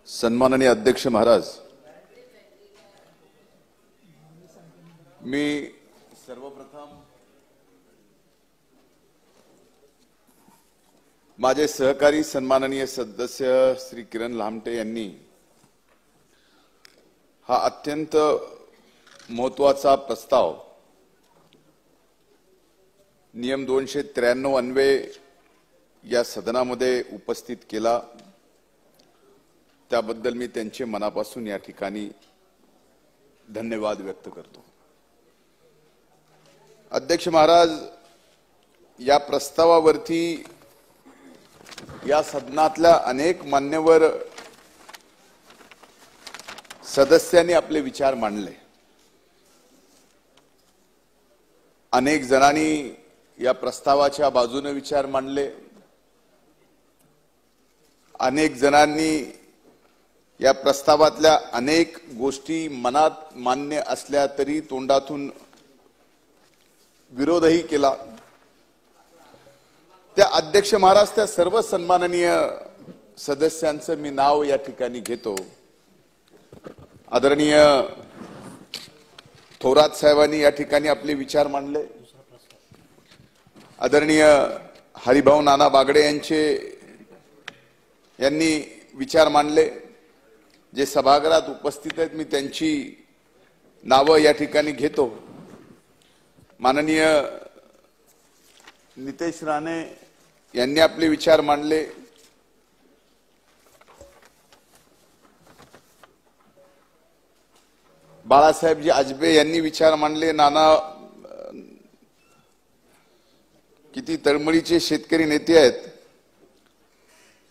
सन्माननीय अध्यक्ष महाराज, मी सर्वप्रथम माझे सहकारी सन्माननीय सदस्य श्री किरण लामटे यांनी हा अत्यंत महत्त्वाचा प्रस्ताव नियम 293 अन्वये या सदनामध्ये उपस्थित केला, त्याबद्दल मी त्यांचे मनापासून या ठिकाणी धन्यवाद व्यक्त करतो। अध्यक्ष महाराज, या प्रस्तावावरती या सदनातल्या अनेक मान्यवर सदस्यांनी आपले विचार मांडले। अनेक जणांनी या प्रस्तावाच्या बाजूने विचार मांडले, अनेक जणांनी या प्रस्तावातल्या अनेक गोष्टी मनात मान्य असल्या तरी तोंडातून विरोधही केला। त्या अध्यक्ष महाराज, त्या सर्व सन्माननीय सदस्यांचं मी नाव या ठिकाणी घेतो। आदरणीय थोरात साहेबांनी या ठिकाणी आपले विचार मांडले। आदरणीय हरिभाऊ नाना बागडे यांनी विचार मांडले। जे सभागृहात उपस्थित आहेत, मी त्यांची नावं या ठिकाणी घेतो। माननीय नितेश राणे यांनी आपले विचार मांडले। बाळासाहेबजी आजबे यांनी विचार मांडले। नाना किती तळमळीचे शेतकरी नेते आहेत,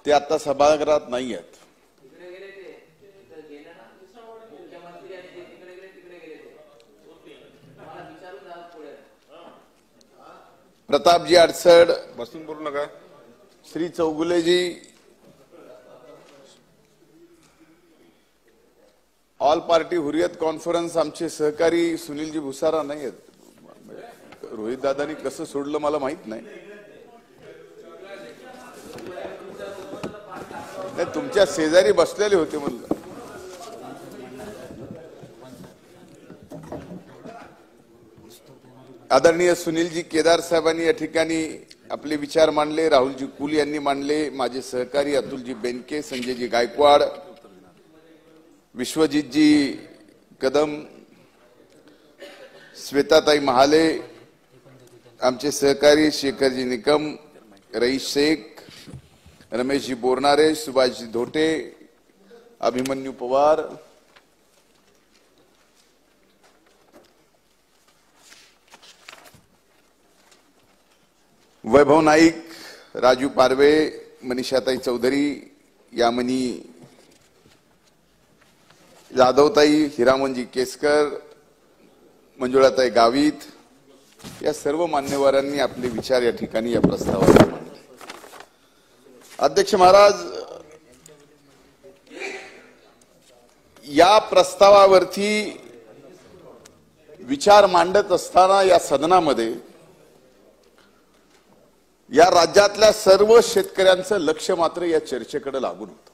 ते आता सभागृहात नाही आहेत। प्रतापजी अडसड, बसून बोलू नका। Shri चौगुलेजी, all party Hurriyat conference आमचे सहकारी सुनीलजी भुसारा नाही आहेत। रोहित दादांनी कसं सोडलं मला माहित नाही। तुमच्या शेजारी बसलेले होते म्हणलं। आदरणीय सुनीलजी केदार साहेबांनी या ठिकाणी आपले विचार मांडले। राहुलजी कुल यांनी मांडले। माझे सहकारी अतुलजी बेनके, संजयजी गायकवाड, विश्वजीतजी कदम, श्वेताताई महाले, आमचे सहकारी शेखरजी निकम, रईस शेख, रमेशजी बोरनारे, सुभाषजी धोटे, अभिमन्यू पवार, वैभव नाईक, राजू पारवे, मनीषाताई चौधरी, यामिनी जाधवताई, हिरामनजी केसकर, मंजुळाताई गावित, या सर्व मान्यवरांनी आपले विचार या ठिकाणी या प्रस्तावावर मांडले। अध्यक्ष महाराज, या प्रस्तावावरती विचार मांडत असताना या सदनामध्ये या राज्यातल्या सर्व शेतकऱ्यांचं लक्ष मात्र या चर्चेकडे लागून होतं।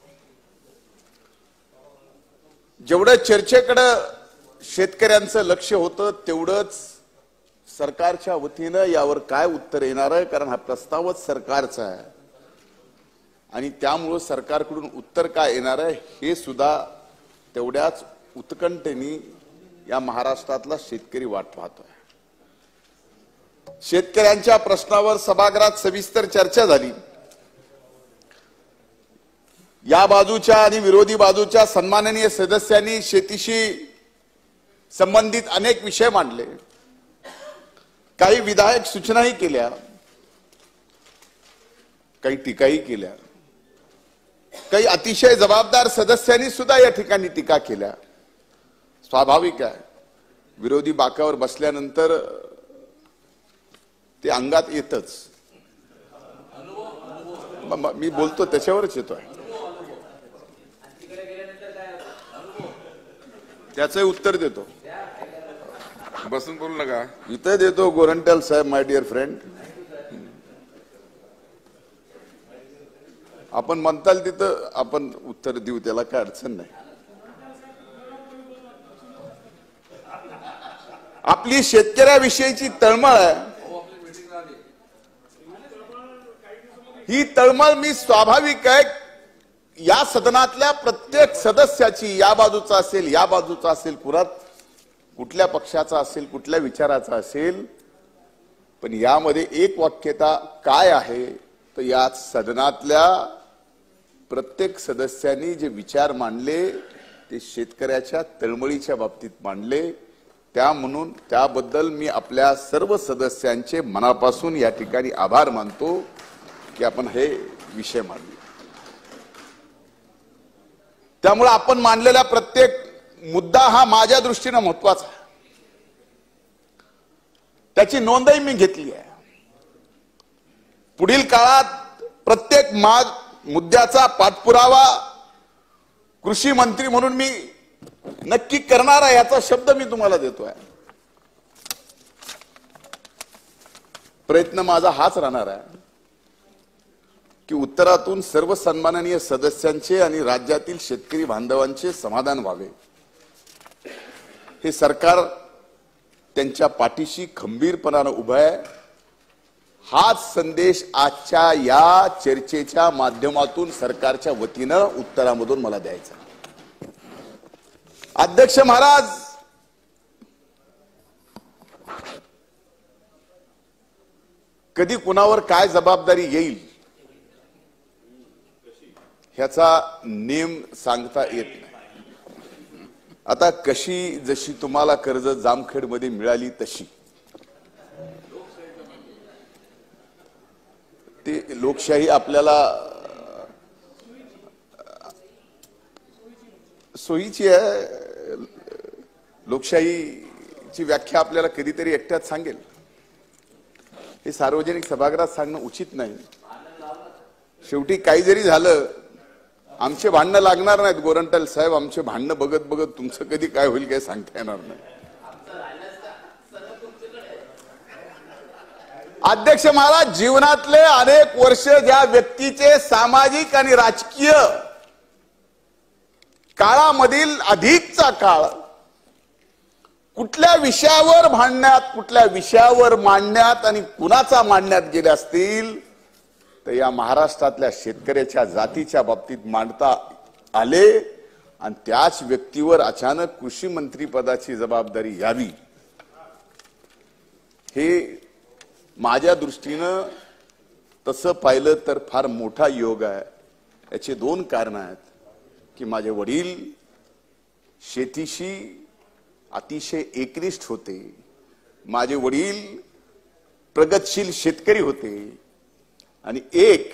जेवढं चर्चेकडे शेतकऱ्यांचं लक्ष होतं, तेवढंच सरकारच्या वतीनं यावर काय उत्तर येणार आहे, कारण हा प्रस्तावच सरकारचा आहे आणि त्यामुळे सरकारकडून उत्तर काय येणार आहे हे सुद्धा तेवढ्याच उत्कंठेने या महाराष्ट्रातला शेतकरी वाट पाहतोय। शेतकऱ्यांच्या प्रश्नावर सभागृहात सविस्तर चर्चा झाली। या बाजूच्या आणि विरोधी बाजूच्या सन्माननीय सदस्यांनी शेतीशी संबंधित अनेक विषय मांडले। काही विधायक सूचनाही केल्या, काही टीकाही केल्या। काही अतिशय जबाबदार सदस्यांनी सुद्धा या ठिकाणी टीका केल्या। स्वाभाविक आहे, विरोधी बाकावर बसल्यानंतर ते अंगात येतच। मी बोलतो त्याच्यावरच येतोय, त्याचंही उत्तर देतो। बसून बोलू नका। इथे देतो गोरंट्याल साहेब, माय डिअर फ्रेंड। आपण म्हणताल तिथं आपण उत्तर देऊ, त्याला काय अडचण नाही. आपली शेतकऱ्याविषयीची तळमळ आहे, ही तळमळ मी स्वाभाविक आहे या सदनातल्या प्रत्येक सदस्याची, या बाजूचा असेल या बाजूचा असेल, कुठल्या पक्षाचा असेल, कुठल्या विचाराचा असेल. पण यामध्ये एक वाक्यता काय आहे तर या सदनातल्या प्रत्येक सदस्यांनी जे विचार मांडले ते शेतकऱ्याच्या तळमळीच्या बाबतीत मांडले. म्हणून त्याबद्दल मी आपल्या सर्व सदस्यांचे मनापासून या ठिकाणी आभार मानतो की आपण हे विषय मांडले. त्यामुळे आपण मांडलेला प्रत्येक मुद्दा हा माझ्या दृष्टीने महत्वाचा आहे, त्याची नोंदही मी घेतली आहे. पुढील काळात प्रत्येक मुद्द्याचा पाठपुरावा कृषी मंत्री म्हणून मी नक्की करणार आहे, याचा शब्द मी तुम्हाला देतोय. प्रयत्न माझा हाच राहणार आहे की उत्तरातून सर्व सन्माननीय सदस्यांचे आणि राज्यातील शेतकरी बांधवांचे समाधान व्हावे. हे सरकार त्यांच्या पाठीशी खंबीरपणाने उभं आहे. हाच संदेश आजच्या या चर्चेच्या माध्यमातून सरकारच्या वतीनं उत्तरामधून मला द्यायचा. अध्यक्ष महाराज, कधी कुणावर काय जबाबदारी येईल ह्याचा नेम सांगता येत नाही. आता कशी जशी तुम्हाला कर्ज जामखेडमध्ये मिळाली तशी ते लोकशाही आपल्याला सोयीची आहे. लोकशाहीची व्याख्या आपल्याला कधीतरी एकट्यात सांगेल. हे सार्वजनिक सभागृहात सांगणं उचित नाही. शेवटी काही जरी झालं, आमचे भांडणं लागणार नाहीत गोरंट्याल साहेब. आमचे भांडणं बघत बघत तुमचं कधी काय होईल काय सांगता येणार नाही. अध्यक्ष महाराज, जीवनातले अनेक वर्ष ज्या व्यक्तीचे सामाजिक आणि राजकीय काळामधील अधिकचा काळ कुठल्या विषयावर भांडण्यात, कुठल्या विषयावर मांडण्यात आणि कुणाचा मांडण्यात गेले असतील तर या महाराष्ट्रातल्या शेतकऱ्याच्या जातीच्या बाबतीत मांडता आले. आणि त्याच व्यक्तीवर अचानक कृषी मंत्री पदाची जबाबदारी यावी, हे माझ्या दृष्टीनं तसं पाहिलं तर फार मोठा योग आहे. याचे दोन कारण आहेत की माझे वडील शेतीशी अतिशय एकनिष्ठ होते. माझे वडील प्रगतशील शेतकरी होते. आणि एक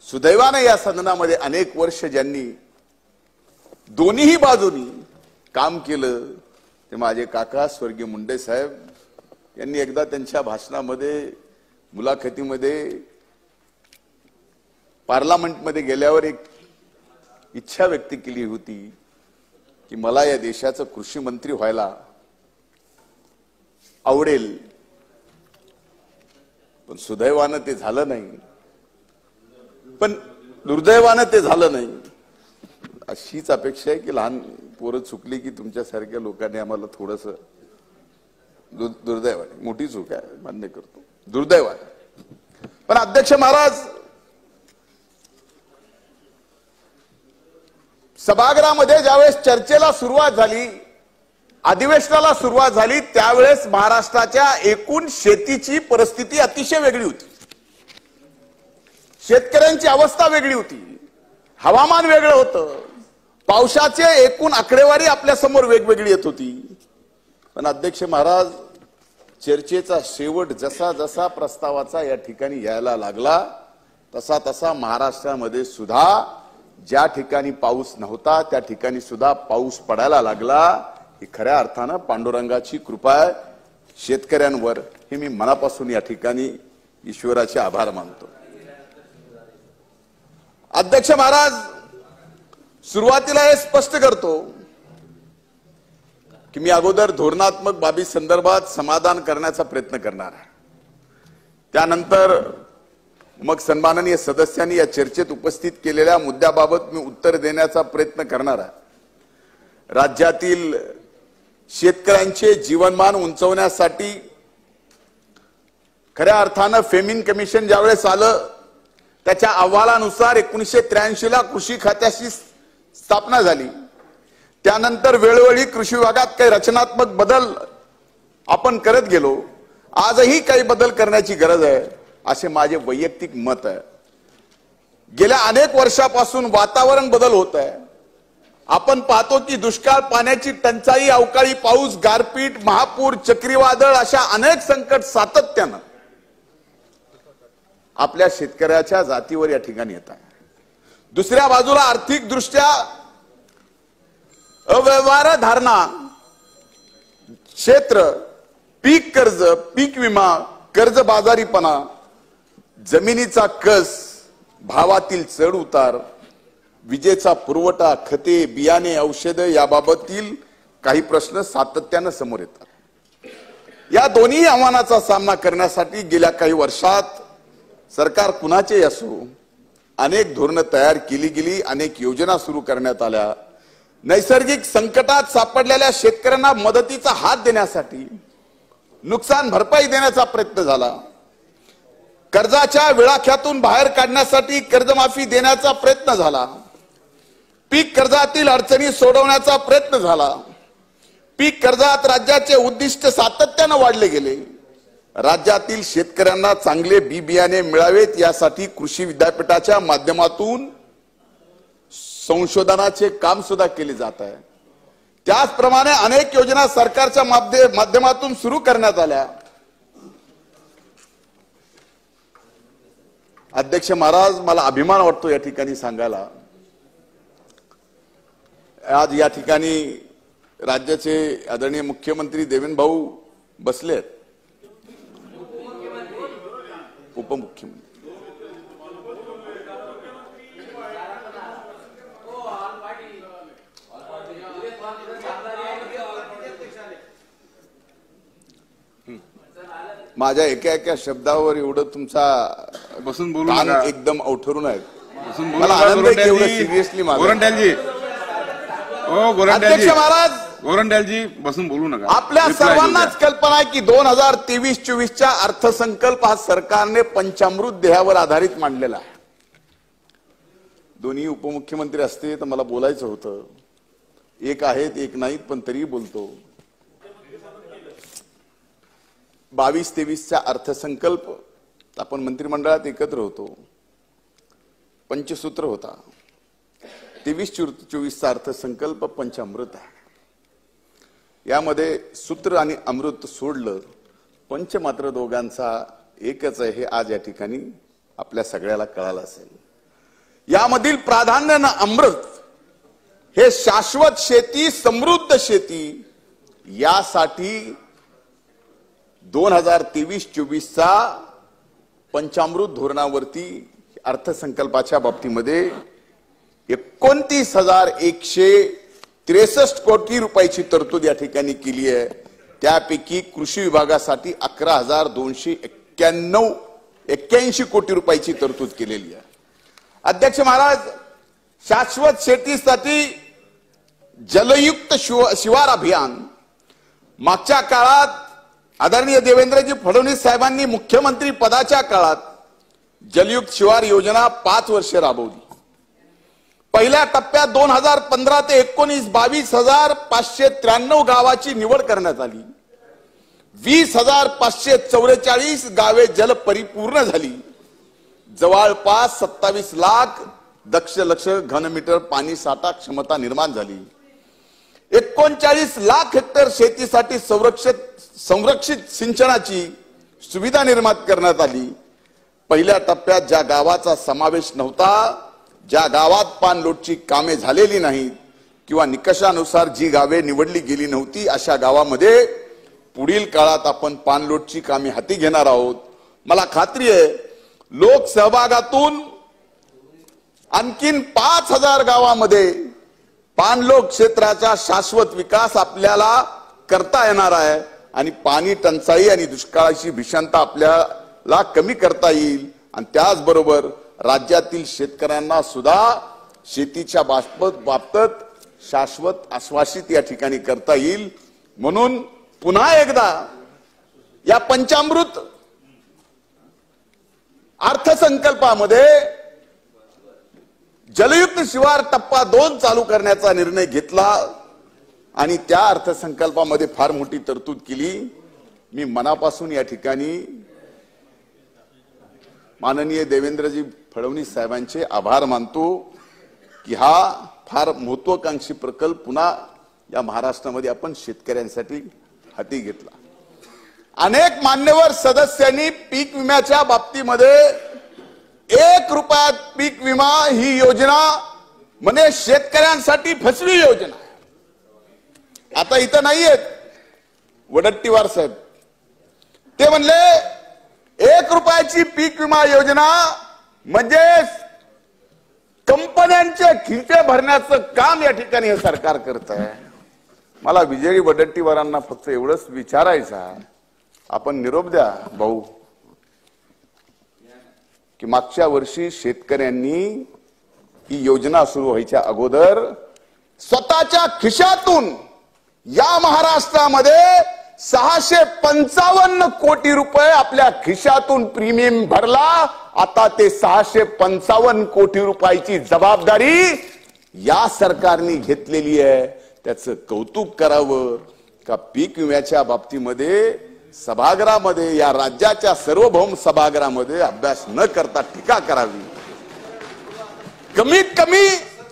सुदैवाने या सदनामध्ये अनेक वर्ष ज्यांनी दोन्हीही बाजूनी काम केलं ते माझे काका स्वर्गीय मुंडे साहेब यांनी एकदा त्यांच्या भाषणामध्ये, मुलाखतीमध्ये, पार्लमेंटमध्ये गेल्यावर एक इच्छा व्यक्त केली होती की मला या देशाचं कृषी मंत्री व्हायला आवडेल. पण सुदैवानं ते झालं नाही, पण दुर्दैवानं ते झालं नाही. अशीच अपेक्षा आहे की लहान पोरं चुकली की तुमच्यासारख्या लोकांनी आम्हाला थोडंसं, दुर्दैवाने, मोठी चूक आहे मान्य करतो, दुर्दैवाने. पण अध्यक्ष महाराज, सभागृहामध्ये ज्यावेळेस चर्चेला सुरुवात झाली, अधिवेशनाला सुरुवात झाली, त्यावेळेस महाराष्ट्राच्या एकूण शेतीची परिस्थिती अतिशय वेगळी होती. शेतकऱ्यांची अवस्था वेगळी होती, हवामान वेगळं होतं, पावसाचे एकूण आकडेवारी आपल्या समोर वेगवेगळी येत होती. पण अध्यक्ष महाराज, चर्चेचा शेवट जसा जसा प्रस्तावाचा या ठिकाणी यायला लागला तसा तसा महाराष्ट्रामध्ये सुद्धा ज्या ठिकाणी पाऊस नव्हता त्या ठिकाणी सुद्धा पाऊस पडायला लागला. ही खऱ्या अर्थानं पांडुरंगाची कृपा आहे शेतकऱ्यांवर. हे मी मनापासून या ठिकाणी ईश्वराचे आभार मानतो. अध्यक्ष महाराज, सुरुवातीला हे स्पष्ट करतो की मी अगोदर धोरणात्मक बाबी संदर्भात समाधान करण्याचा प्रयत्न करणार आहे. त्यानंतर मग सन्माननीय सदस्यांनी या चर्चेत उपस्थित केलेल्या मुद्द्याबाबत मी उत्तर देण्याचा प्रयत्न करणार आहे. राज्यातील शेतकऱ्यांचे जीवनमान उंचवण्यासाठी खऱ्या अर्थानं फेमिन कमिशन ज्यावेळेस आलं त्याच्या अहवालानुसार 1983 ला कृषी खात्याची स्थापना झाली. त्यानंतर वेळोवेळी कृषी विभागात काही रचनात्मक बदल आपण करत गेलो. आजही काही बदल करण्याची गरज आहे असे माझे वैयक्तिक मत आहे. गेल्या अनेक वर्षापासून वातावरण बदल होत आहे. आपण पाहतो की दुष्काळ, पाण्याची टंचाई, अवकाळी पाऊस, गारपीट, महापूर, चक्रीवादळ अशा अनेक संकट सातत्यानं आपल्या शेतकऱ्याच्या जातीवर या ठिकाणी येत आहे. दुसऱ्या बाजूला आर्थिक दृष्ट्या अव्यवहार्य धारणा, क्षेत्र, पीक कर्ज, पीक विमा, कर्जबाजारीपणा, जमिनीचा कस, भावातील चढ उतार, विजेचा पुरवठा, खते, बियाणे, औषधं याबाबतील काही प्रश्न सातत्यानं समोर येतात. या दोन्ही आव्हानाचा सामना करण्यासाठी गेल्या काही वर्षात सरकार कुणाचे असो अनेक धोरणं तयार केली गेली, अनेक योजना सुरू करण्यात आल्या. नैसर्गिक संकटात सापडलेल्या शेतकऱ्यांना मदतीचा हात देण्यासाठी, नुकसान भरपाई देण्याचा प्रयत्न झाला. कर्जाच्या विळाख्यातून बाहेर काढण्यासाठी कर्जमाफी देण्याचा प्रयत्न झाला. पीक कर्जातील अडचणी सोडवण्याचा प्रयत्न झाला. पीक कर्जात राज्याचे उद्दिष्ट सातत्यानं वाढले गेले. राज्यातील शेतकऱ्यांना चांगले बी बियाणे मिळावेत यासाठी कृषी विद्यापीठाच्या माध्यमातून संशोधनाचे काम सुद्धा केले जात आहे. त्याचप्रमाणे अनेक योजना सरकारच्या माध्यमातून सुरू करण्यात आल्या. अध्यक्ष महाराज, मला अभिमान वाटतो या ठिकाणी सांगायला, आज या ठिकाणी राज्याचे आदरणीय मुख्यमंत्री देवेंद्र भाऊ बसलेत, उपमुख्यमंत्री माझ्या एका एका शब्दावर एवढं तुमचा बसून बोलू कान नका. एकदम अवठरून आहेत. बसून बोलू मला नका. आनंद आहे की एवढं सिरियसली गोरंट्यालजी, ओ गोरंट्यालजी, अध्यक्ष महाराज, गोरंट्यालजी बसून बोलू नका. आपल्या Reply देऊ सर्वांनाच द्या. कल्पना आहे की 2023-24च्या अर्थसंकल्प हा सरकारने पंचामृत ध्येयावर आधारित मांडलेला आहे. दोन्ही उपमुख्यमंत्री असते तर मला बोलायचं होतं. एक आहेत, एक नाहीत, पण तरी बोलतो. 22-23चा अर्थसंकल्प आपण मंत्रिमंडळात एकत्र होतो. पंचसूत्र होता. 23-24चा अर्थसंकल्प पंचामृत आहे. यामध्ये सूत्र आणि अमृत सोडलं, पंच मात्र दोघांचा एकच आहे हे आज या ठिकाणी आपल्या सगळ्याला कळालं असेल. यामधील प्राधान्यानं अमृत हे शाश्वत शेती, समृद्ध शेती यासाठी 2023-24चा पंचामृत धोरणावरती अर्थसंकल्पाच्या बाबतीमध्ये 29,163 कोटी रुपयाची तरतूद या ठिकाणी केली आहे. त्यापैकी कृषी विभागासाठी 11,281 कोटी रुपयाची तरतूद केलेली आहे. अध्यक्ष महाराज, शाश्वत शेतीसाठी जलयुक्त शिवार अभियान मागच्या काळात आदरणीय देवेंद्रजी फडणवीस साहेबांनी मुख्यमंत्री पदाच्या काळात जलयुक्त शिवार योजना 5 वर्षे राबवली. पहिल्या टप्प्यात 2015 ते 19 22,593 गावाची निवड करण्यात आली. 20,544 गावे जल परिपूर्ण झाली. जवळपास 27 लाख दशलक्ष घनमीटर पाणी साठा क्षमता निर्माण झाली. 39 लाख हेक्टर शेतीसाठी संरक्षित सिंचनाची सुविधा निर्माण करण्यात आली. पहिल्या टप्प्यात ज्या गावाचा समावेश नव्हता, ज्या गावात पाणलोटची कामे झालेली नाहीत किंवा निकषानुसार जी गावे निवडली गेली नव्हती, अशा गावामध्ये पुढील काळात आपण पाणलोटची कामे हाती घेणार आहोत. मला खात्री आहे लोक सहभागातून आणखीन 5,000 गावामध्ये पाणलोट क्षेत्राचा शाश्वत विकास आपल्याला करता येणार आहे आणि पाणी टंचाई आणि दुष्काळाची भीषणता आपल्याला कमी करता येईल आणि त्याचबरोबर राज्यातील शेतकऱ्यांना सुद्धा शेतीच्या बाबतीत शाश्वत आश्वासित या ठिकाणी करता येईल. म्हणून पुन्हा एकदा या पंचामृत अर्थसंकल्पामध्ये जलयुक्त शिवार टप्पा 2 चालू करण्याचा निर्णय घेतला आणि त्या अर्थसंकल्पामध्ये फार मोठी तरतूद केली. मी मनापासून या ठिकाणी माननीय देवेंद्रजी फडणवीस साहेबांचे आभार मानतो की हा फार महत्वाकांक्षी प्रकल्प पुन्हा या महाराष्ट्रामध्ये आपण शेतकऱ्यांसाठी हाती घेतला. अनेक मान्यवर सदस्यांनी पीक विम्याच्या बाबतीमध्ये 1 रुपयात पीक विमा ही योजना म्हणजे शेतकऱ्यांसाठी फसवी योजना. आता इथं नाहीयेत वडट्टीवार साहेब, ते म्हणले 1 रुपयाची पीक विमा योजना म्हणजे कंपन्यांचे खिसे भरण्याचं काम या ठिकाणी हे सरकार करत आहे. मला विजयी वडट्टीवारांना फक्त एवढंच विचारायचं आहे, आपण निरोप द्या भाऊ की मागच्या वर्षी शेतकऱ्यांनी ही योजना सुरू व्हायच्या अगोदर स्वतःच्या खिशातून या महाराष्ट्रामध्ये 655 कोटी रुपये आपल्या खिशातून प्रीमियम भरला. आता ते 655 कोटी रुपयाची जबाबदारी या सरकारने घेतलेली आहे. त्याचं कौतुक करावं का पीक विम्याच्या बाबतीमध्ये सभागृहामध्ये या राज्याच्या सार्वभौम सभागृहामध्ये अभ्यास न करता टीका करावी. कमीत कमी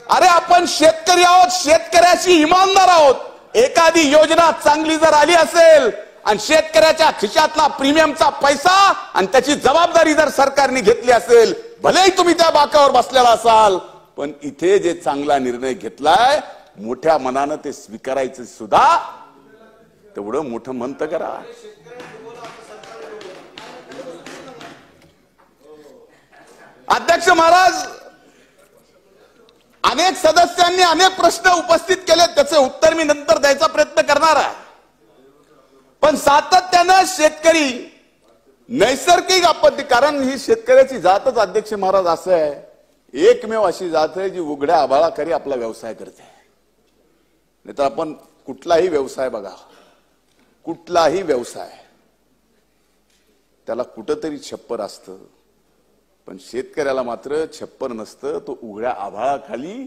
अरे आपण शेतकरी आहोत, शेतकऱ्याशी इमानदार आहोत. एखादी योजना चांगली जर आली असेल आणि शेतकऱ्याच्या खिशातला प्रीमियमचा पैसा आणि त्याची जबाबदारी जर सरकारने घेतली असेल, भलेही तुम्ही त्या बाकावर बसलेला असाल, पण इथे जे चांगला निर्णय घेतलाय मोठ्या मनानं ते स्वीकारायचं सुद्धा तेवढं मोठं म्हणतं करा. अध्यक्ष महाराज, अनेक सदस्यांनी अनेक प्रश्न उपस्थित केले, त्याचे उत्तर मी नंतर द्यायचा प्रयत्न करणार आहे. पण सातत्यानं शेतकरी नैसर्गिक आपत्ती, कारण ही शेतकऱ्याची जातच अध्यक्ष महाराज असं आहे, एकमेव अशी जात आहे जी उघड्या आभाळाखाली आपला व्यवसाय करते. नाहीतर आपण कुठलाही व्यवसाय बघा, कुठलाही व्यवसाय त्याला कुठंतरी छप्पर असतं, पण शेतकऱ्याला मात्र छप्पर नसतं. तो उघड्या आभाळाखाली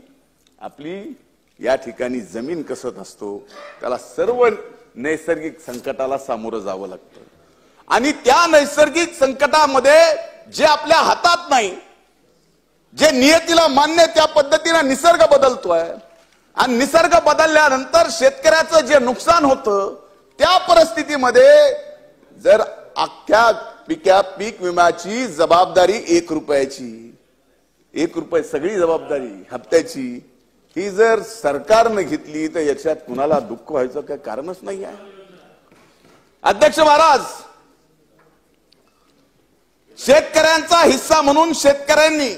आपली या ठिकाणी जमीन कसत असतो. त्याला सर्व नैसर्गिक संकटाला सामोरं जावं लागतं आणि त्या नैसर्गिक संकटामध्ये जे आपल्या हातात नाही, जे नियतीला मान्य त्या पद्धतीने निसर्ग बदलतोय आणि निसर्ग बदलल्यानंतर शेतकऱ्याचं जे नुकसान होतं त्या परिस्थितीमध्ये जर अख्ख्या पीक विम्याची जबाबदारी 1 रुपयाची, 1 रुपये सगळी जबाबदारी हप्त्याची ही जर सरकारनं घेतली तर याच्यात कुणाला दुःख व्हायचं काही कारणच नाही आहे. अध्यक्ष महाराज, शेतकऱ्यांचा हिस्सा म्हणून शेतकऱ्यांनी,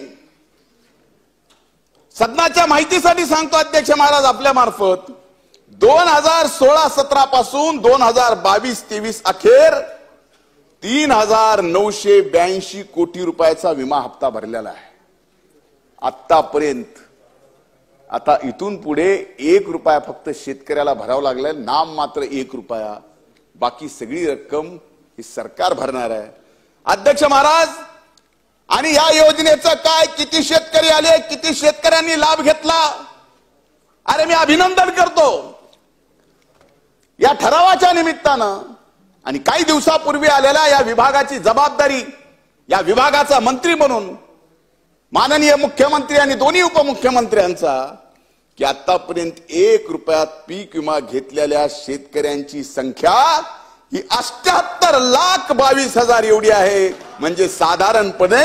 सदनाच्या माहितीसाठी सांगतो अध्यक्ष महाराज आपल्या मार्फत, 2016-17 पासून 2022-23 अखेर 3,982 कोटी रुपयाचा विमा हप्ता भरलेला आहे आतापर्यंत. आता इथून पुढे 1 रुपया फक्त शेतकऱ्याला भरावा लागलाय, नाम मात्र 1 रुपया, बाकी सगळी रक्कम ही सरकार भरणार आहे. अध्यक्ष महाराज, आणि या योजनेचं काय, किती शेतकरी आले, किती शेतकऱ्यांनी लाभ घेतला, अरे मी अभिनंदन करतो या ठरावाच्या निमित्तानं. आणि काही दिवसापूर्वी आलेल्या या विभागाची जबाबदारी, या विभागाचा मंत्री म्हणून माननीय मुख्यमंत्री आणि दोन्ही उपमुख्यमंत्र्यांचा, की आतापर्यंत 1 रुपयात पीक विमा घेतलेल्या शेतकऱ्यांची संख्या ही 78,22,000 एवढी आहे. म्हणजे साधारणपणे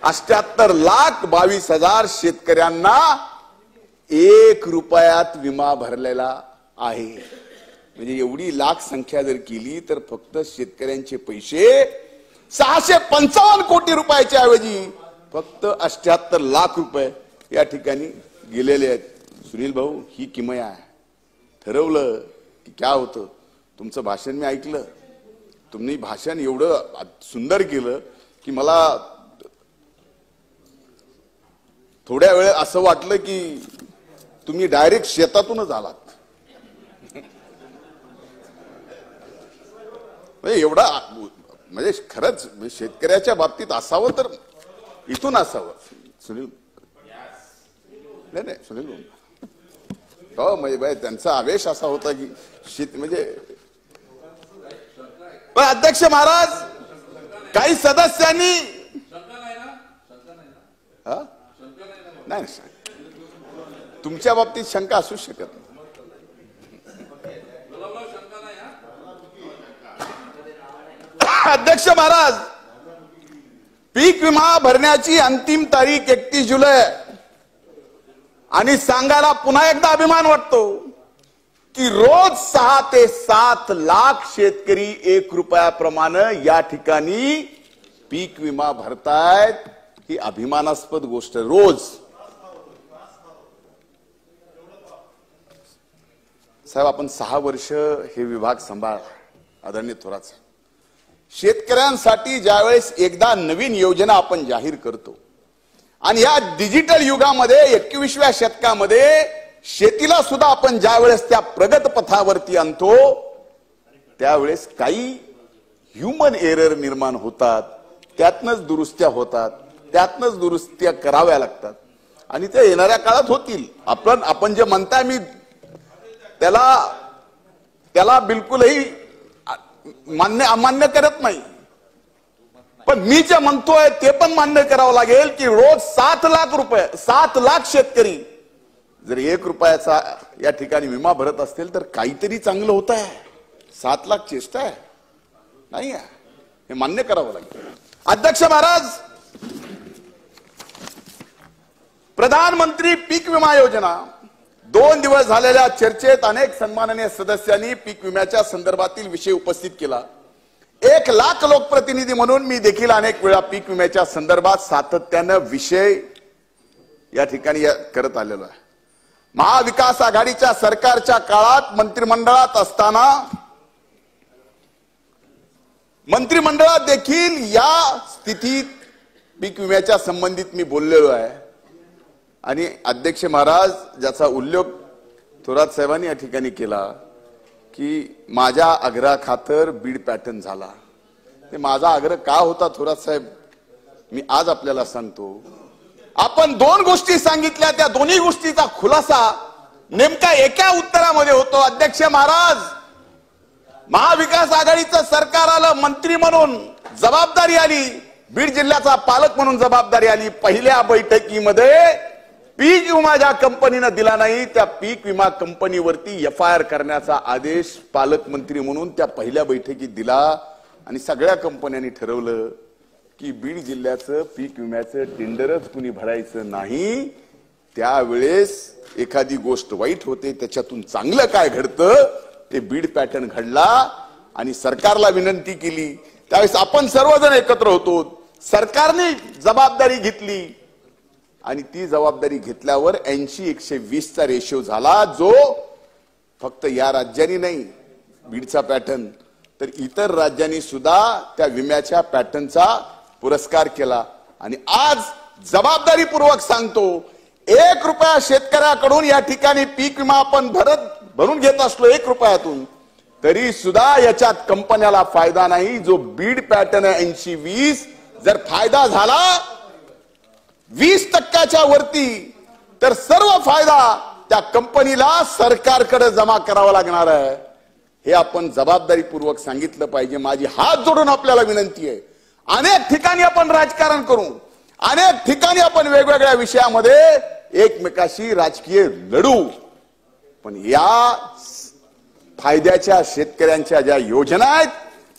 78,22,000 शेतकऱ्यांना 1 रुपयात विमा भरलेला आहे. म्हणजे एवढी लाख संख्या जर केली तर फक्त शेतकऱ्यांचे पैसे 655 कोटी रुपयाच्या ऐवजी फक्त 78 लाख रुपये या ठिकाणी गेलेले आहेत. सुनील भाऊ, ही किमया आहे. ठरवलं की काय होतं. तुमचं भाषण मी ऐकलं, तुम्ही भाषण एवढं सुंदर केलं की मला थोड्या वेळ असं वाटलं की तुम्ही डायरेक्ट शेतातूनच आलात. म्हणजे एवढा म्हणजे खरंच शेतकऱ्याच्या बाबतीत असावं तर इथून असावं. सुनील नाही सुनील हो म्हणजे त्यांचा आवेश असा होता की म्हणजे पण अध्यक्ष महाराज काही सदस्यांनी नाही तुमच्या बाबतीत शंका असू शकत नाही. अध्यक्ष महाराज पीक विमा भरण्याची अंतिम तारीख 31 जुलै आणि सांगायला पुन्हा एकदा अभिमान वाटतो की रोज 6 ते 7 लाख शेतकरी 1 रुपयाप्रमाणे या ठिकाणी पीक विमा भरतायत. ही अभिमानास्पद गोष्ट. रोज साहेब आपण 6 वर्ष हे विभाग सांभाळ आदरणीय थोरात साहेब. शेतकऱ्यांसाठी ज्यावेळेस एकदा नवीन योजना आपण जाहीर करतो आणि या डिजिटल युगामध्ये 21व्या शतकामध्ये शेतीला सुद्धा आपण ज्यावेळेस त्या प्रगत पथावरती आणतो त्यावेळेस काही ह्युमन एरर निर्माण होतात. त्यातनच दुरुस्त्या होतात. त्यातनच दुरुस्त्या कराव्या लागतात आणि ते येणाऱ्या काळात होतील. आपण जे म्हणताय मी त्याला बिलकुलही अमान्य करत नाही. पण मी जे म्हणतोय ते पण मान्य करावं लागेल की रोज 7 लाख रुपये 7 लाख शेतकरी जर 1 रुपयाचा या ठिकाणी विमा भरत असतील तर काहीतरी चांगलं होत आहे. 7 लाख चेष्टा आहे नाही आहे. हे मान्य करावं लागेल. अध्यक्ष महाराज प्रधानमंत्री पीक विमा योजना 2 दिवस झालेल्या चर्चेत अनेक सन्माननीय सदस्यांनी पीक विम्याच्या संदर्भातील विषय उपस्थित केला. 1 लाख लोकप्रतिनिधी म्हणून मी देखील अनेक वेळा पीक विम्याच्या संदर्भात सातत्यानं विषय या ठिकाणी करत आलेलो आहे. महाविकास आघाडीच्या सरकारच्या काळात मंत्रिमंडळात असताना मंत्रिमंडळात देखील या स्थितीत पीक विम्याच्या संबंधित मी बोललेलो आहे. आणि अध्यक्ष महाराज ज्याचा उल्लेख थोरात साहेबांनी या ठिकाणी केला की माझ्या आग्रहाखातर बीड पॅटर्न झाला. ते माझा आग्रह का होता थोरात साहेब मी आज आपल्याला सांगतो. आपण 2 गोष्टी सांगितल्या त्या दोन्ही गोष्टीचा खुलासा नेमका एका उत्तरामध्ये होतो. अध्यक्ष महाराज महाविकास आघाडीचं सरकार आलं मंत्री म्हणून जबाबदारी आली. बीड जिल्ह्याचा पालक म्हणून जबाबदारी आली. पहिल्या बैठकीमध्ये पीक विमा ज्या कंपनीनं दिला नाही त्या पीक विमा कंपनीवरती FIR करण्याचा आदेश पालकमंत्री म्हणून त्या पहिल्या बैठकीत दिला. आणि सगळ्या कंपन्यांनी ठरवलं की बीड जिल्ह्याचं पीक विम्याचं टेंडरच कुणी भरायचं नाही. त्यावेळेस एखादी गोष्ट वाईट होते त्याच्यातून चांगलं काय घडतं ते बीड पॅटर्न घडला. आणि सरकारला विनंती केली. त्यावेळेस आपण सर्वजण एकत्र होतो. सरकारने जबाबदारी घेतली आणि ती जबाबदारी घेतल्यावर 80-120 चा रेशो झाला. जो फक्त या राज्यांनी नाही बीडचा पॅटर्न तर इतर राज्यांनी सुद्धा त्या विम्याच्या पॅटर्नचा पुरस्कार केला. आणि आज जबाबदारीपूर्वक सांगतो 1 रुपया शेतकऱ्याकडून या ठिकाणी पीक विमा आपण भरून घेत असलो 1 रुपयातून तरी सुद्धा याच्यात कंपन्याला फायदा नाही. जो बीड पॅटर्न आहे 80-20 जर फायदा झाला 20% वरती तर सर्व फायदा त्या कंपनीला सरकारकडे जमा करावा लागणार आहे. हे आपण जबाबदारीपूर्वक सांगितलं पाहिजे. माझी हात जोडून आपल्याला विनंती आहे. अनेक ठिकाणी आपण राजकारण करू. अनेक ठिकाणी आपण वेगवेगळ्या विषयामध्ये एकमेकाशी राजकीय लढू. पण या फायद्याच्या शेतकऱ्यांच्या ज्या योजना आहेत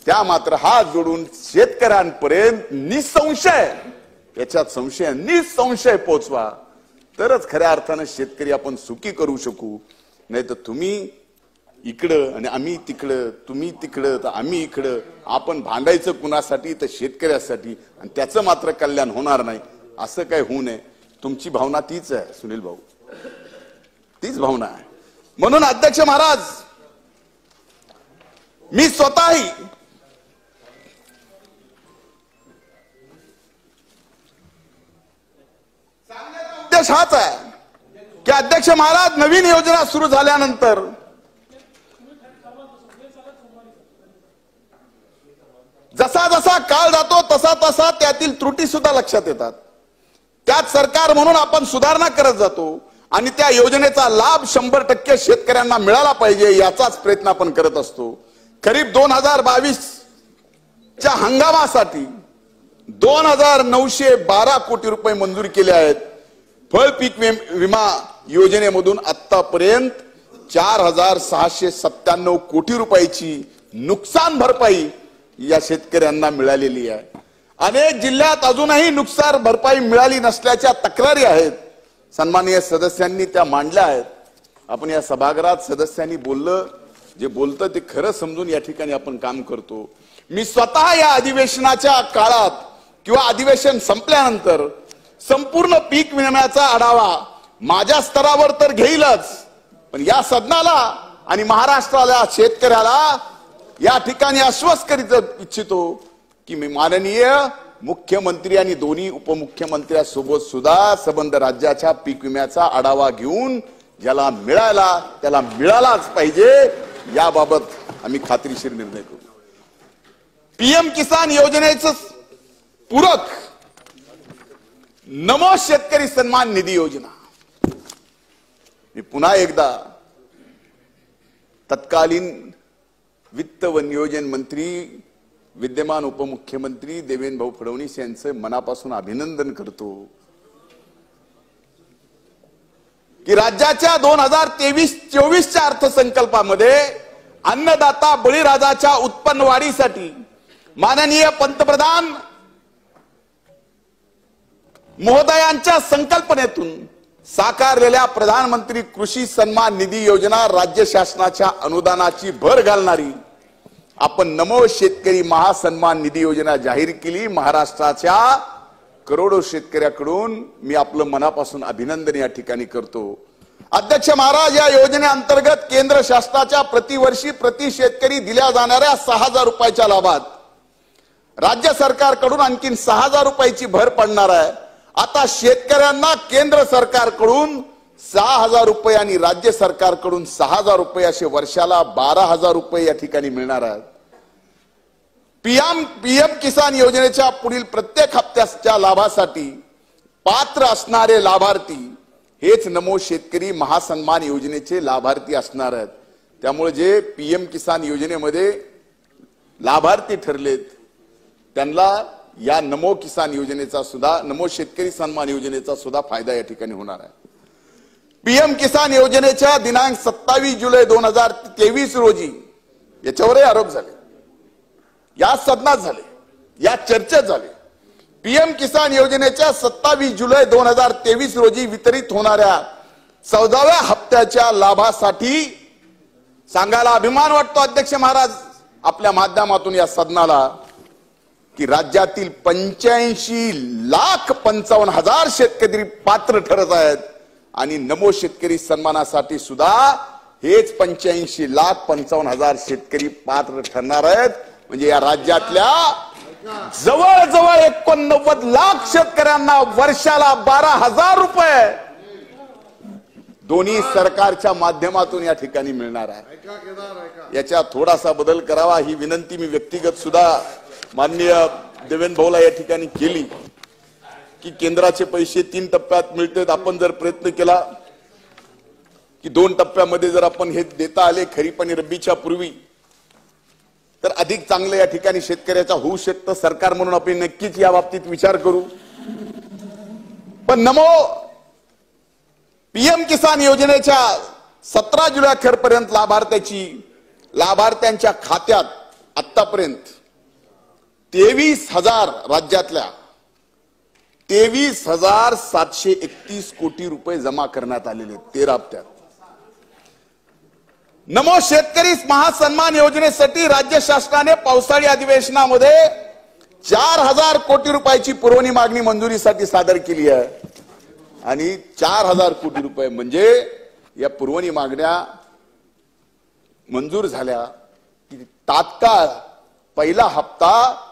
त्या मात्र हात जोडून शेतकऱ्यांपर्यंत निसंशय याच्यात संशय निसंशय पोचवा तरच खऱ्या अर्थाने शेतकरी आपण सुखी करू शकू. नाही तर तुम्ही इकडं आणि आम्ही तिकडं तुम्ही तिकडं तर आम्ही इकडं आपण भांडायचं कुणासाठी तर शेतकऱ्यासाठी आणि त्याचं मात्र कल्याण होणार नाही. असं काय होऊ नये. तुमची भावना तीच आहे सुनील भाऊ तीच भावना आहे. म्हणून अध्यक्ष महाराज मी स्वतःही उद्देश हाच आहे की अध्यक्ष महाराज, नवीन योजना सुरू झाल्यानंतर जसा जसा काळ जातो तसा तसा त्यातील त्रुटी सुद्धा लक्षात येतात. त्यात सरकार म्हणून आपण सुधारणा करत जातो आणि त्या योजनेचा लाभ 100% शेतकऱ्यांना मिळाला पाहिजे याचाच प्रयत्न आपण करत असतो. खरीप 2022च्या हंगामासाठी 2912 कोटी रुपये मंजूर केले आहेत. फळ पीक विमा योजनेमधून आतापर्यंत 4697 कोटी रुपयाची नुकसान भरपाई या शेतकऱ्यांना मिळालेली आहे. अनेक जिल्ह्यात अजूनही नुकसान भरपाई मिळाली नसल्याच्या तक्रारी आहेत. सन्माननीय सदस्यांनी त्या मांडल्या आहेत. आपण या सभागृहात सदस्यांनी बोललं, जे बोलतं ते खरं समजून या ठिकाणी आपण काम करतो. मी स्वतः या अधिवेशनाच्या काळात किंवा अधिवेशन संपल्यानंतर संपूर्ण पीक विम्याचा आढावा माझ्या स्तरावर तर घेईलच, पण या सदनाला आणि महाराष्ट्राला शेतकऱ्याला या ठिकाणी आश्वस्त करीत इच्छितो की मी माननीय मुख्यमंत्री आणि दोन्ही उपमुख्यमंत्र्यांसोबत सुद्धा संबंध राज्याच्या पीक विम्याचा आढावा घेऊन ज्याला मिळाला त्याला मिळालाच पाहिजे याबाबत आम्ही खात्रीशीर निर्णय करू. पीएम किसान योजनेचं पूरक नमो शेतकरी सन्मान निधी योजना. मी पुन्हा एकदा तत्कालीन वित्त व नियोजन मंत्री विद्यमान उपमुख्यमंत्री देवेंद्र भाऊ फडणवीस यांचे मनापासून अभिनंदन करतो की राज्याच्या 2023-24च्या अर्थसंकल्पामध्ये अन्नदाता बळीराजाच्या उत्पन्न वाढीसाठी माननीय पंतप्रधान महोदयांच्या संकल्पनेतून साकारलेल्या प्रधानमंत्री कृषी सन्मान निधी योजना राज्य शासनाच्या अनुदानाची भर घालणारी आपण नमो शेतकरी महासन्मान निधी योजना जाहीर केली. महाराष्ट्राच्या करोडो शेतकऱ्याकडून मी आपलं मनापासून अभिनंदन या ठिकाणी करतो. अध्यक्ष महाराज, या योजनेअंतर्गत केंद्र शासनाच्या प्रतिवर्षी प्रति शेतकरी दिल्या जाणाऱ्या 6000 रुपयाच्या लाभात राज्य सरकारकडून आणखीन 6000 रुपयाची भर पडणार आहे. आता शेतकऱ्यांना केंद्र सरकारकडून 6000 रुपये आणि राज्य सरकारकडून 6000 रुपये असे वर्षाला 12000 रुपये या ठिकाणी मिळणार आहेत. पीएम किसान योजनेच्या पुढील प्रत्येक हप्त्याच्या लाभासाठी पात्र असणारे लाभार्थी हेच नमो शेतकरी महासन्मान योजनेचे लाभार्थी असणार आहेत. त्यामुळे जे पीएम किसान योजनेमध्ये लाभार्थी ठरलेत त्यांना या नमो किसान योजनेचा सुद्धा, नमो शेतकरी सन्मान योजनेचा सुद्धा फायदा या ठिकाणी होणार आहे. पीएम किसान योजनेच्या दिनांक 27 जुलै 2023 रोजी याच्यावरही आरोप झाले, या सदनात झाले, या चर्चेत झाले. पीएम किसान योजनेच्या 27 जुलै 2023 रोजी वितरित होणाऱ्या 14व्या हप्त्याच्या लाभासाठी सांगायला अभिमान वाटतो अध्यक्ष महाराज आपल्या माध्यमातून या सदनाला की राज्यातील 85,55,000 शेतकरी पात्र ठरत आहेत आणि नमो शेतकरी सन्मानासाठी सुद्धा हेच 85,55,000 शेतकरी पात्र ठरणार आहेत. म्हणजे या राज्यातल्या जवळजवळ 89 लाख शेतकऱ्यांना वर्षाला 12,000 रुपये दोन्ही सरकारच्या माध्यमातून या ठिकाणी मिळणार आहे. याच्यात थोडासा बदल करावा ही विनंती मी व्यक्तिगत सुद्धा माननीय देवेंद्र भाऊला या ठिकाणी केली की केंद्राचे पैसे 3 टप्प्यात मिळतात. आपण जर प्रयत्न केला की 2 टप्प्यामध्ये जर आपण हे देता आले खरीप आणि रब्बीच्या पूर्वी तर अधिक चांगलं या ठिकाणी शेतकऱ्याचा होऊ शकतं. सरकार म्हणून आपण नक्कीच या बाबतीत विचार करू. पण नमो पीएम किसान योजनेच्या 17 जुलै अखेरपर्यंत लाभार्थ्यांच्या खात्यात आतापर्यंत 23,000 राज्यातल्या 23,731 कोटी रुपये जमा करण्यात आलेले 13 हप्त्यात. नमो शेतकरी महासन्मान योजनेसाठी राज्य शासनाने पावसाळी अधिवेशनामध्ये 4,000 कोटी रुपयाची पुरवणी मागणी मंजुरीसाठी सादर केली आहे आणि 4,000 कोटी रुपये म्हणजे या पुरवणी मागण्या मंजूर झाल्या की तात्काळ पहिला हप्ता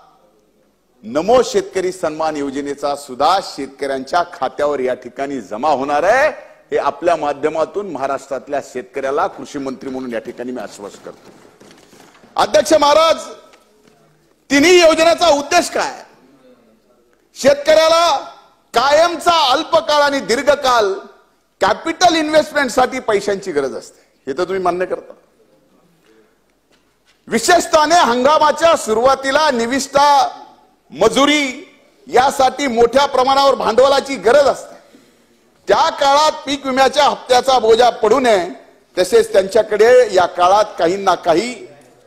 नमो शेतकरी सन्मान योजनेचा सुद्धा शेतकऱ्यांच्या खात्यावर या ठिकाणी जमा होणार आहे, हे आपल्या माध्यमातून महाराष्ट्रातल्या शेतकऱ्याला कृषी मंत्री म्हणून या ठिकाणी मी आश्वासन करतो. अध्यक्ष महाराज, तिन्ही योजनेचा उद्देश काय? शेतकऱ्याला कायमचा अल्पकाळ आणि दीर्घकाल कॅपिटल इन्व्हेस्टमेंटसाठी पैशांची गरज असते, हे तर तुम्ही मान्य करता. विशेषतःने हंगामाच्या सुरुवातीला निविष्ठा, मजुरी यासाठी मोठ्या प्रमाणावर भांडवलाची गरज असते. त्या काळात पीक विम्याच्या हप्त्याचा बोजा पडू नये, तसेच त्यांच्याकडे या काळात काही ना काही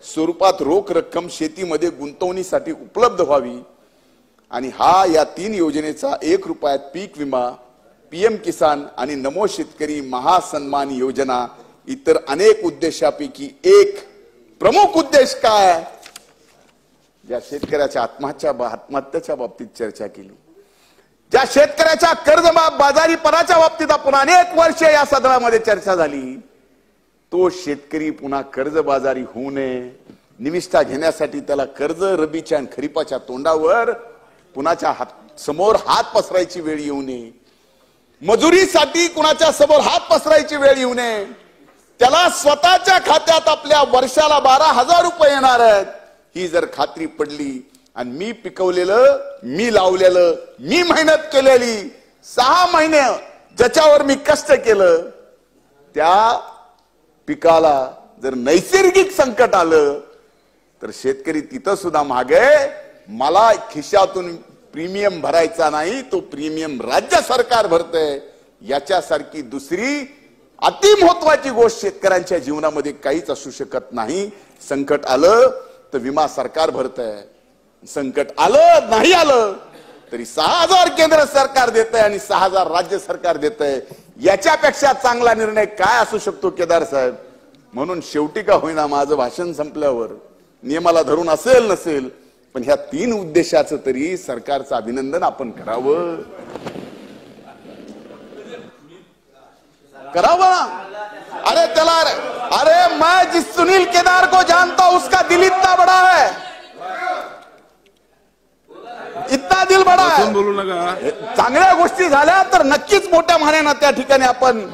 स्वरूपात रोख रक्कम शेतीमध्ये गुंतवणुकीसाठी उपलब्ध व्हावी. आणि हा या 3 योजनेचा 1 रुपयात पीक विमा, पीएम किसान आणि नमो शेतकरी महासन्मान योजना इतर अनेक उद्देशापैकी एक प्रमुख उद्देश काय? ज्या शेतकऱ्याच्या आत्महत्याच्या बाबतीत चर्चा केली, ज्या शेतकऱ्याच्या कर्जमाफ बाजारीपणाच्या बाबतीत आपण अनेक वर्षे या सदनामध्ये चर्चा झाली, तो शेतकरी पुन्हा कर्जबाजारी होऊ नये, निविष्ठा घेण्यासाठी त्याला कर्ज रबीच्या आणि खरीपाच्या तोंडावर कुणाच्या समोर हात पसरायची वेळ येऊ नये, मजुरीसाठी कुणाच्या समोर हात पसरायची वेळ येऊ नये, त्याला स्वतःच्या खात्यात आपल्या वर्षाला 12,000 रुपये येणार आहेत, ही जर खात्री पडली आणि मी पिकवलेलं, मी लावलेलं, मी मेहनत केलेली 6 महिने ज्याच्यावर मी कष्ट केलं, त्या पिकाला जर नैसर्गिक संकट आलं तर शेतकरी तिथं सुद्धा मागे, मला खिशातून प्रीमियम भरायचा नाही, तो प्रीमियम राज्य सरकार भरतंय. याच्यासारखी दुसरी अति महत्वाची गोष्ट शेतकऱ्यांच्या जीवनामध्ये काहीच असू शकत नाही. संकट आलं तर विमा सरकार भरतंय, संकट आलं नाही आलं तरी 6,000 केंद्र सरकार देतंय आणि 6,000 राज्य सरकार देतंय. याच्यापेक्षा चांगला निर्णय काय असू शकतो केदार साहेब? म्हणून शेवटी का होईना माझं भाषण संपल्यावर नियमाला धरून असेल नसेल, पण ह्या 3 उद्देशाचं तरी सरकारचं अभिनंदन आपण करावं. अरे त्याला, अरे मैं जिस सुनील केदार को जानता हूं उसका दिल इतना बड़ा है, इतना दिल बड़ा है. बोलू नका. चांगल्या गोष्टी झाल्या तर नक्कीच मोठ्या मानेनं त्या ठिकाणी आपण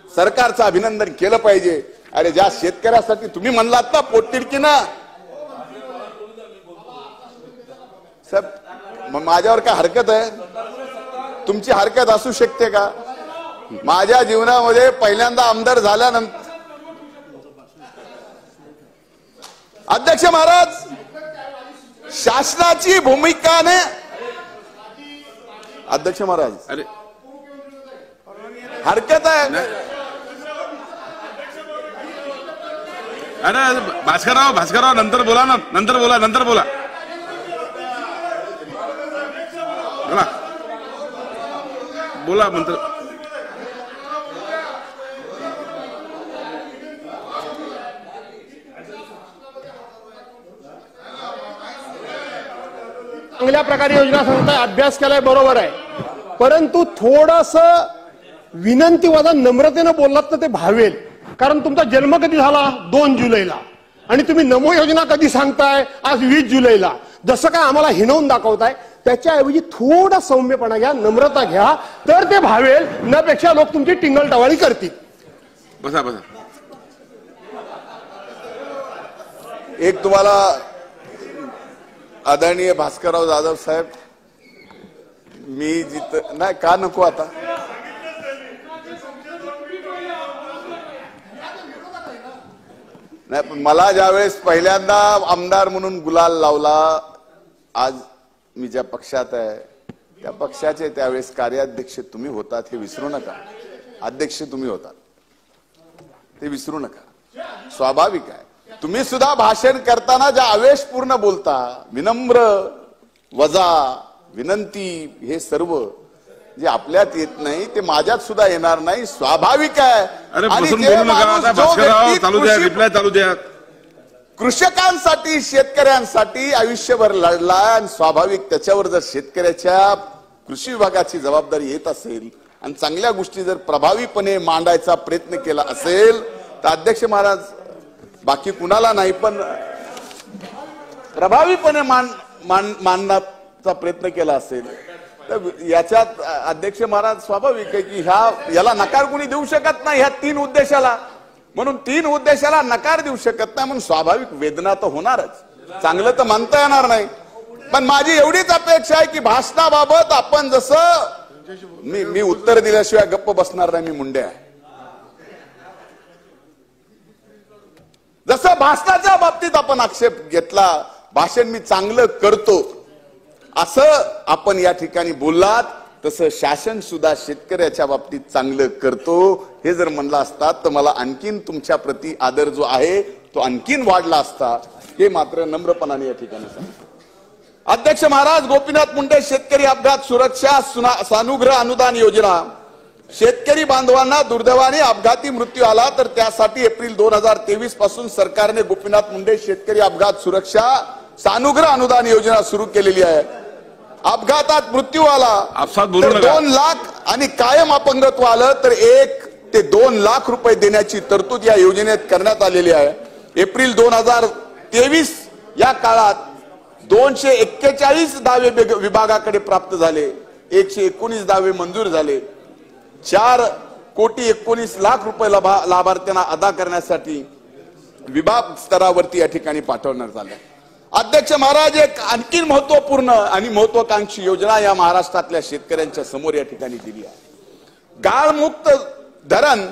सरकारचं अभिनंदन केलं पाहिजे. अरे ज्या शेतकऱ्यासाठी तुम्ही म्हणलात ना पोटतिडकीनं, साहेब माझ्यावर काय हरकत आहे? तुमची हरकत असू शकते का? माझ्या जीवनामध्ये पहिल्यांदा आमदार झाल्यानंतर, अध्यक्ष महाराज, शासनाची भूमिकाने, अध्यक्ष महाराज, अरे हरकत आहे. अरे भास्करराव नंतर बोला ना, नंतर बोला. बोला नंतर. चांगल्या प्रकारे योजना सांगताय, अभ्यास केलाय, बरोबर आहे, परंतु थोडस विनंतीवादा नम्रतेनं बोललात तर ते भावेल. कारण तुमचा जन्म कधी झाला? 2 जुलैला, आणि तुम्ही नमो योजना कधी सांगताय? आज 20 जुलैला. जसं काय आम्हाला हिणवून दाखवताय, त्याच्याऐवजी थोडा सौम्यपणा घ्या, नम्रता घ्या, तर ते भावेल. नपेक्षा लोक तुमची टिंगल टवाळी करतील. बसा. एक तुम्हाला आदरणीय भास्करराव जाधव साहेब, मी जिथं नाही का नको आता, नाही पण मला ज्यावेळेस पहिल्यांदा आमदार म्हणून गुलाल लावला, आज मी ज्या पक्षात आहे त्या पक्षाचे त्यावेळेस कार्याध्यक्ष तुम्ही होतात, हे विसरू नका. अध्यक्ष तुम्ही होतात, ते विसरू नका. स्वाभाविक आहे, तुम्ही सुद्धा भाषण करताना ज्या आवेशपूर्ण बोलता, विनम्र, वजा, विनंती, हे सर्व जे आपल्यात येत नाही ते माझ्यात सुद्धा येणार नाही, स्वाभाविक आहे. अरे बसून बोलू नका, भास्करराव चालू द्या, रिप्लाय चालू द्या. कृषकांसाठी, शेतकऱ्यांसाठी आयुष्यभर लढला आणि स्वाभाविक त्याच्यावर जर शेतकऱ्याच्या कृषी विभागाची जबाबदारी येत असेल आणि चांगल्या गोष्टी जर प्रभावीपणे मांडायचा प्रयत्न केला असेल तर अध्यक्ष महाराज, बाकी कुणाला नाही पण प्रभावीपणे मांडणं चा प्रयत्न केला असेल तर याच्यात अध्यक्ष महाराज स्वाभाविक आहे की याला नकार कोणी देऊ शकत नाही ह्या 3 उद्देशाला. म्हणून 3 उद्देशाला नकार देऊ शकत नाही म्हणून स्वाभाविक वेदना तर होणारच. चांगलं तर म्हणता येणार नाही. पण माझी एवढीच अपेक्षा आहे की भाषणाबाबत आपण जसं मी उत्तर दिल्याशिवाय गप्प बसणार नाही. मी मुंडे आहे. जसं भाषणाच्या बाबतीत आपण आक्षेप घेतला भाषण मी चांगलं करतो असं आपण या ठिकाणी बोललात तसं शासन सुद्धा शेतकऱ्याच्या बाबतीत चांगलं करतो हे जर म्हणला असतात तर मला आणखीन तुमच्या प्रती आदर जो आहे तो आणखीन वाढला असता. हे मात्र नम्रपणाने या ठिकाणी सांगतो. अध्यक्ष महाराज गोपीनाथ मुंडे शेतकरी अपघात सुरक्षा सानुग्रह अनुदान योजना. शेतकरी बांधवांना दुर्दैवाने अपघाती मृत्यू आला तर त्यासाठी एप्रिल 2023 पासून सरकारने गोपीनाथ मुंडे शेतकरी अपघात सुरक्षा सानुग्रह अनुदान योजना सुरू केलेली आहे. अपघातात मृत्यू आला तर 2 लाख आणि कायम अपंगत्व आलं तर 1 ते 2 लाख रुपये देण्याची तरतूद या योजनेत करण्यात आलेली आहे. एप्रिल 2023 या काळात 241 दावे विभागाकडे प्राप्त झाले. 119 दावे मंजूर झाले. 4,19,00,000 रुपये लाभार्थ्यांना अदा करण्यासाठी विभाग स्तरावरती या ठिकाणी पाठवण्यात आले. अध्यक्ष महाराज एक आणखी महत्वपूर्ण आणि महत्वाकांक्षी योजना या महाराष्ट्रातल्या शेतकऱ्यांच्या समोर या ठिकाणी दिली आहे. गाळमुक्त धरण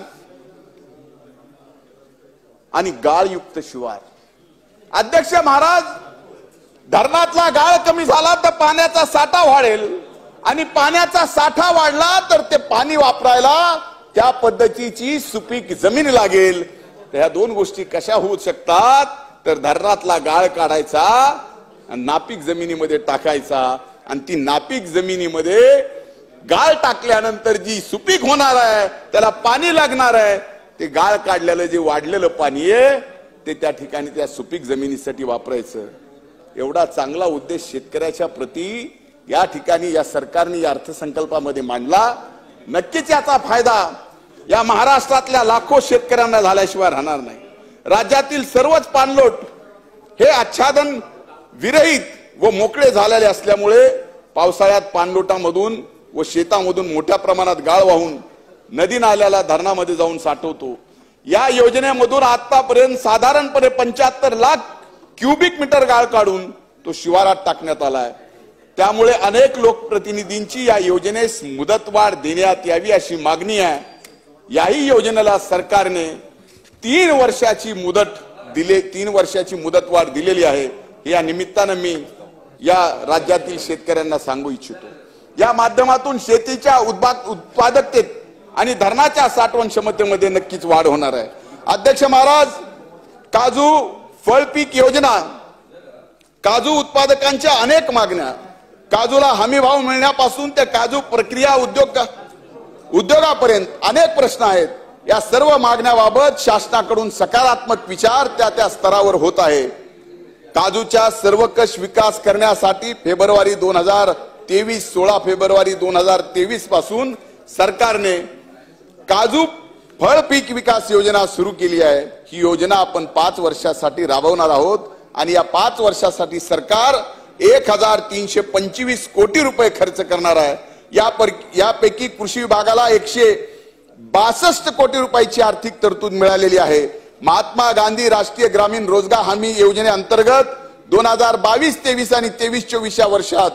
आणि गाळयुक्त शिवार. अध्यक्ष महाराज धरणातला गाळ कमी झाला तर पाण्याचा साठा वाढेल आणि पाण्याचा साठा वाढला तर ते पाणी वापरायला त्या पद्धतीची सुपीक जमीन लागेल. ह्या 2 गोष्टी कशा होऊ शकतात तर धरणातला गाळ काढायचा नापीक जमिनीमध्ये टाकायचा आणि ती नापीक जमिनीमध्ये गाळ टाकल्यानंतर जी सुपीक होणार आहे त्याला पाणी लागणार आहे ते गाळ काढलेलं जे वाढलेलं पाणी आहे ते त्या ठिकाणी त्या सुपीक जमिनीसाठी वापरायचं. एवढा चांगला उद्देश शेतकऱ्याच्या प्रती या ठिकाणी या सरकारने या अर्थसंकल्पामध्ये मांडला. नक्कीच याचा फायदा या महाराष्ट्रातल्या लाखो शेतकऱ्यांना झाल्याशिवाय राहणार नाही. राज्यातील सर्वच पाणलोट हे आच्छादन विरहित व मोकळे झालेले असल्यामुळे पावसाळ्यात पाणलोटामधून व शेतामधून मोठ्या प्रमाणात गाळ वाहून नदी नाल्याला धरणामध्ये जाऊन साठवतो. या योजनेमधून आतापर्यंत साधारणपणे 75 लाख क्युबिक मीटर गाळ काढून तो शिवारात टाकण्यात आलाय. त्यामुळे अनेक लोकप्रतिनिधींची या योजनेस मुदतवाढ देण्यात यावी अशी मागणी आहे. याही योजनेला सरकारने 3 वर्षाची मुदतवाढ दिलेली आहे. या निमित्तानं मी या राज्यातील शेतकऱ्यांना सांगू इच्छितो. या माध्यमातून शेतीच्या उत्पादकतेत आणि धरणाच्या साठवण क्षमतेमध्ये नक्कीच वाढ होणार आहे. अध्यक्ष महाराज काजू फळ पीक योजना. काजू उत्पादकांच्या अनेक मागण्या. काजूला हमी भाव मिळण्यापासून ते काजू प्रक्रिया उद्योगापर्यंत अनेक प्रश्न आहेत. या सर्व मागण्याबाबत शासनाकडून सकारात्मक विचार त्या स्तरावर होत आहे. काजूच्या सर्वकष विकास करण्यासाठी 16 फेब्रुवारी 2023 पासून सरकारने काजू फळ पीक विकास योजना सुरू केली आहे. ही योजना आपण 5 वर्षासाठी राबवणार आहोत आणि या 5 वर्षासाठी सरकार 1,325 कोटी रुपये खर्च करणार आहे. यापैकी कृषी विभागाला 162 कोटी रुपयाची आर्थिक तरतूद मिळालेली आहे. महात्मा गांधी राष्ट्रीय ग्रामीण रोजगार हमी योजनेअंतर्गत 2022-23 आणि 23-24 या वर्षात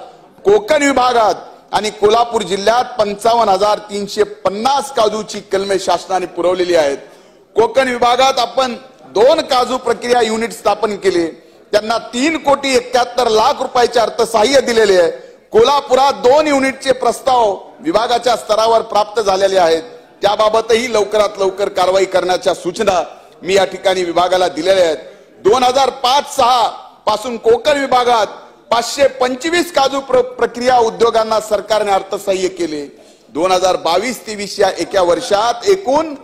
कोकण विभागात आणि कोल्हापूर जिल्ह्यात 55,350 काजूची कलमे शासनाने पुरवलेली आहेत. कोकण विभागात आपण 2 काजू प्रक्रिया युनिट स्थापन केले. त्यांना 3,71,00,000 रुपयाचे अर्थसहाय्य दिलेले आहे. कोल्हापुरात 2 युनिटचे प्रस्ताव विभागाच्या स्तरावर प्राप्त झालेले आहेत. त्याबाबतही लवकरात लवकर कारवाई करण्याच्या सूचना मी या ठिकाणी विभागाला दिलेल्या आहेत. 2005-06 पासून कोकण विभागात 525 काजू प्रक्रिया उद्योगांना सरकारने अर्थसहाय्य केले. 2022-23 या एका वर्षात एकूण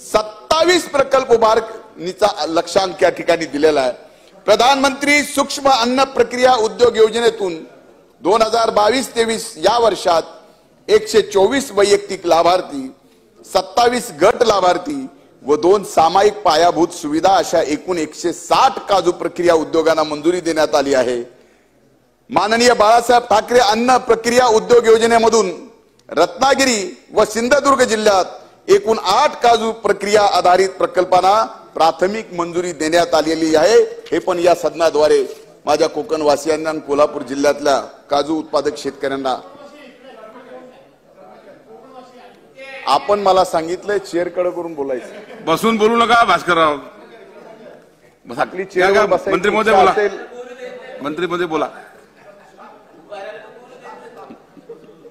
27 प्रकल्प उभारणीचा लक्ष्यांक या ठिकाणी दिलेला आहे. प्रधानमंत्री सूक्ष्म अन्न प्रक्रिया उद्योग योजनेतून 2022-23 या वर्षात 124 वैयक्तिक लाभार्थी, 27 गट लाभार्थी व 2 सामायिक पायाभूत सुविधा अशा एकूण 160 काजू प्रक्रिया उद्योगांना मंजुरी देण्यात आली आहे. माननीय बाळासाहेब ठाकरे अन्न प्रक्रिया उद्योग योजनेमधून रत्नागिरी व सिंधुदुर्ग जिल्ह्यात एकूण 8 काजू प्रक्रिया आधारित प्रकल्पांना प्राथमिक मंजुरी देण्यात आलेली आहे। हे पण या सदनाद्वारे माझ्या कोकणवासियांना आणि कोल्हापूर जिल्ह्यातल्या काजू उत्पादक शेतकऱ्यांना आपण मला सांगितलंय चेअरकडे करून बोलायचं, बसून बोलू नका भास्करराव। आपली चेअरवर बसायची मंत्री महोदय इच्छा बोला, असेल मंत्री महोदय बोला।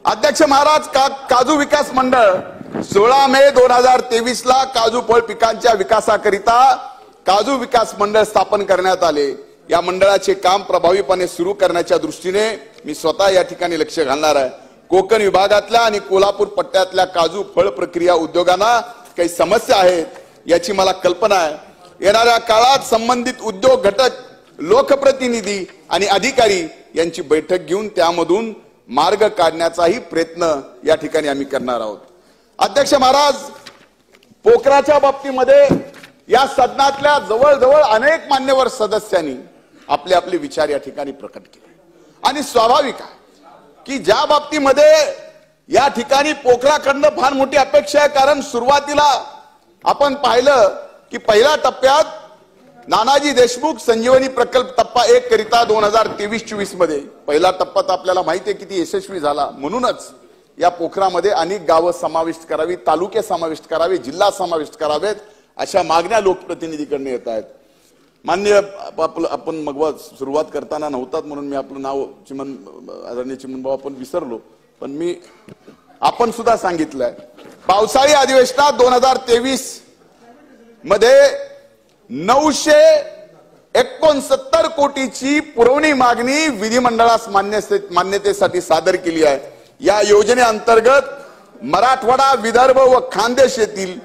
अध्यक्ष महाराज, काजू विकास मंडळ 16 मे 2023 ला काजू फळ पिकांच्या विकासाकरिता काजू विकास मंडळ स्थापन करण्यात आले। या मंडळाचे काम प्रभावीपणे सुरू करण्याच्या दृष्टीने मी स्वतः या ठिकाणी लक्ष घालणार आहे। कोकण विभागातल्या आणि कोल्हापूर पट्ट्यातल्या काजू फळ प्रक्रिया उद्योगांना काही समस्या आहेत याची मला कल्पना आहे। येणाऱ्या काळात संबंधित उद्योग घटक, लोकप्रतिनिधी आणि अधिकारी यांची बैठक घेऊन त्यामधून मार्ग काढण्याचाही प्रयत्न या ठिकाणी आम्ही करणार आहोत। अध्यक्ष महाराज, पोखराच्या बाबतीमध्ये या सदनातल्या जवळजवळ अनेक मान्यवर सदस्यांनी आपले आपले विचार या ठिकाणी प्रकट केले आणि स्वाभाविक आहे की ज्या बाबतीमध्ये या ठिकाणी पोखराकडनं फार मोठी अपेक्षा आहे, कारण सुरुवातीला आपण पाहिलं की पहिल्या टप्प्यात नानाजी देशमुख संजीवनी प्रकल्प टप्पा 1 करिता 2023-24 मध्ये पहिला टप्पा तर आपल्याला माहिती आहे किती यशस्वी झाला। म्हणूनच या पोखरामध्ये अनेक गावं समाविष्ट करावी, तालुके समाविष्ट करावे, जिल्हा समाविष्ट करावेत अशा मागण्या लोकप्रतिनिधीकडून येत आहेत। मान्य आपण मग सुरुवात करताना नव्हतात म्हणून मी आपलं नाव आदरणीय चिमणभाऊ आपण विसरलो, पण आपण सुद्धा सांगितलंय पावसाळी अधिवेशनात 2023 मध्ये 969 कोटीची पुरवणी मागणी विधिमंडळास मान्यतेसाठी सादर केली आहे। या योजनेअंतर्गत मराठवाडा, विदर्भ व खानदेश येथील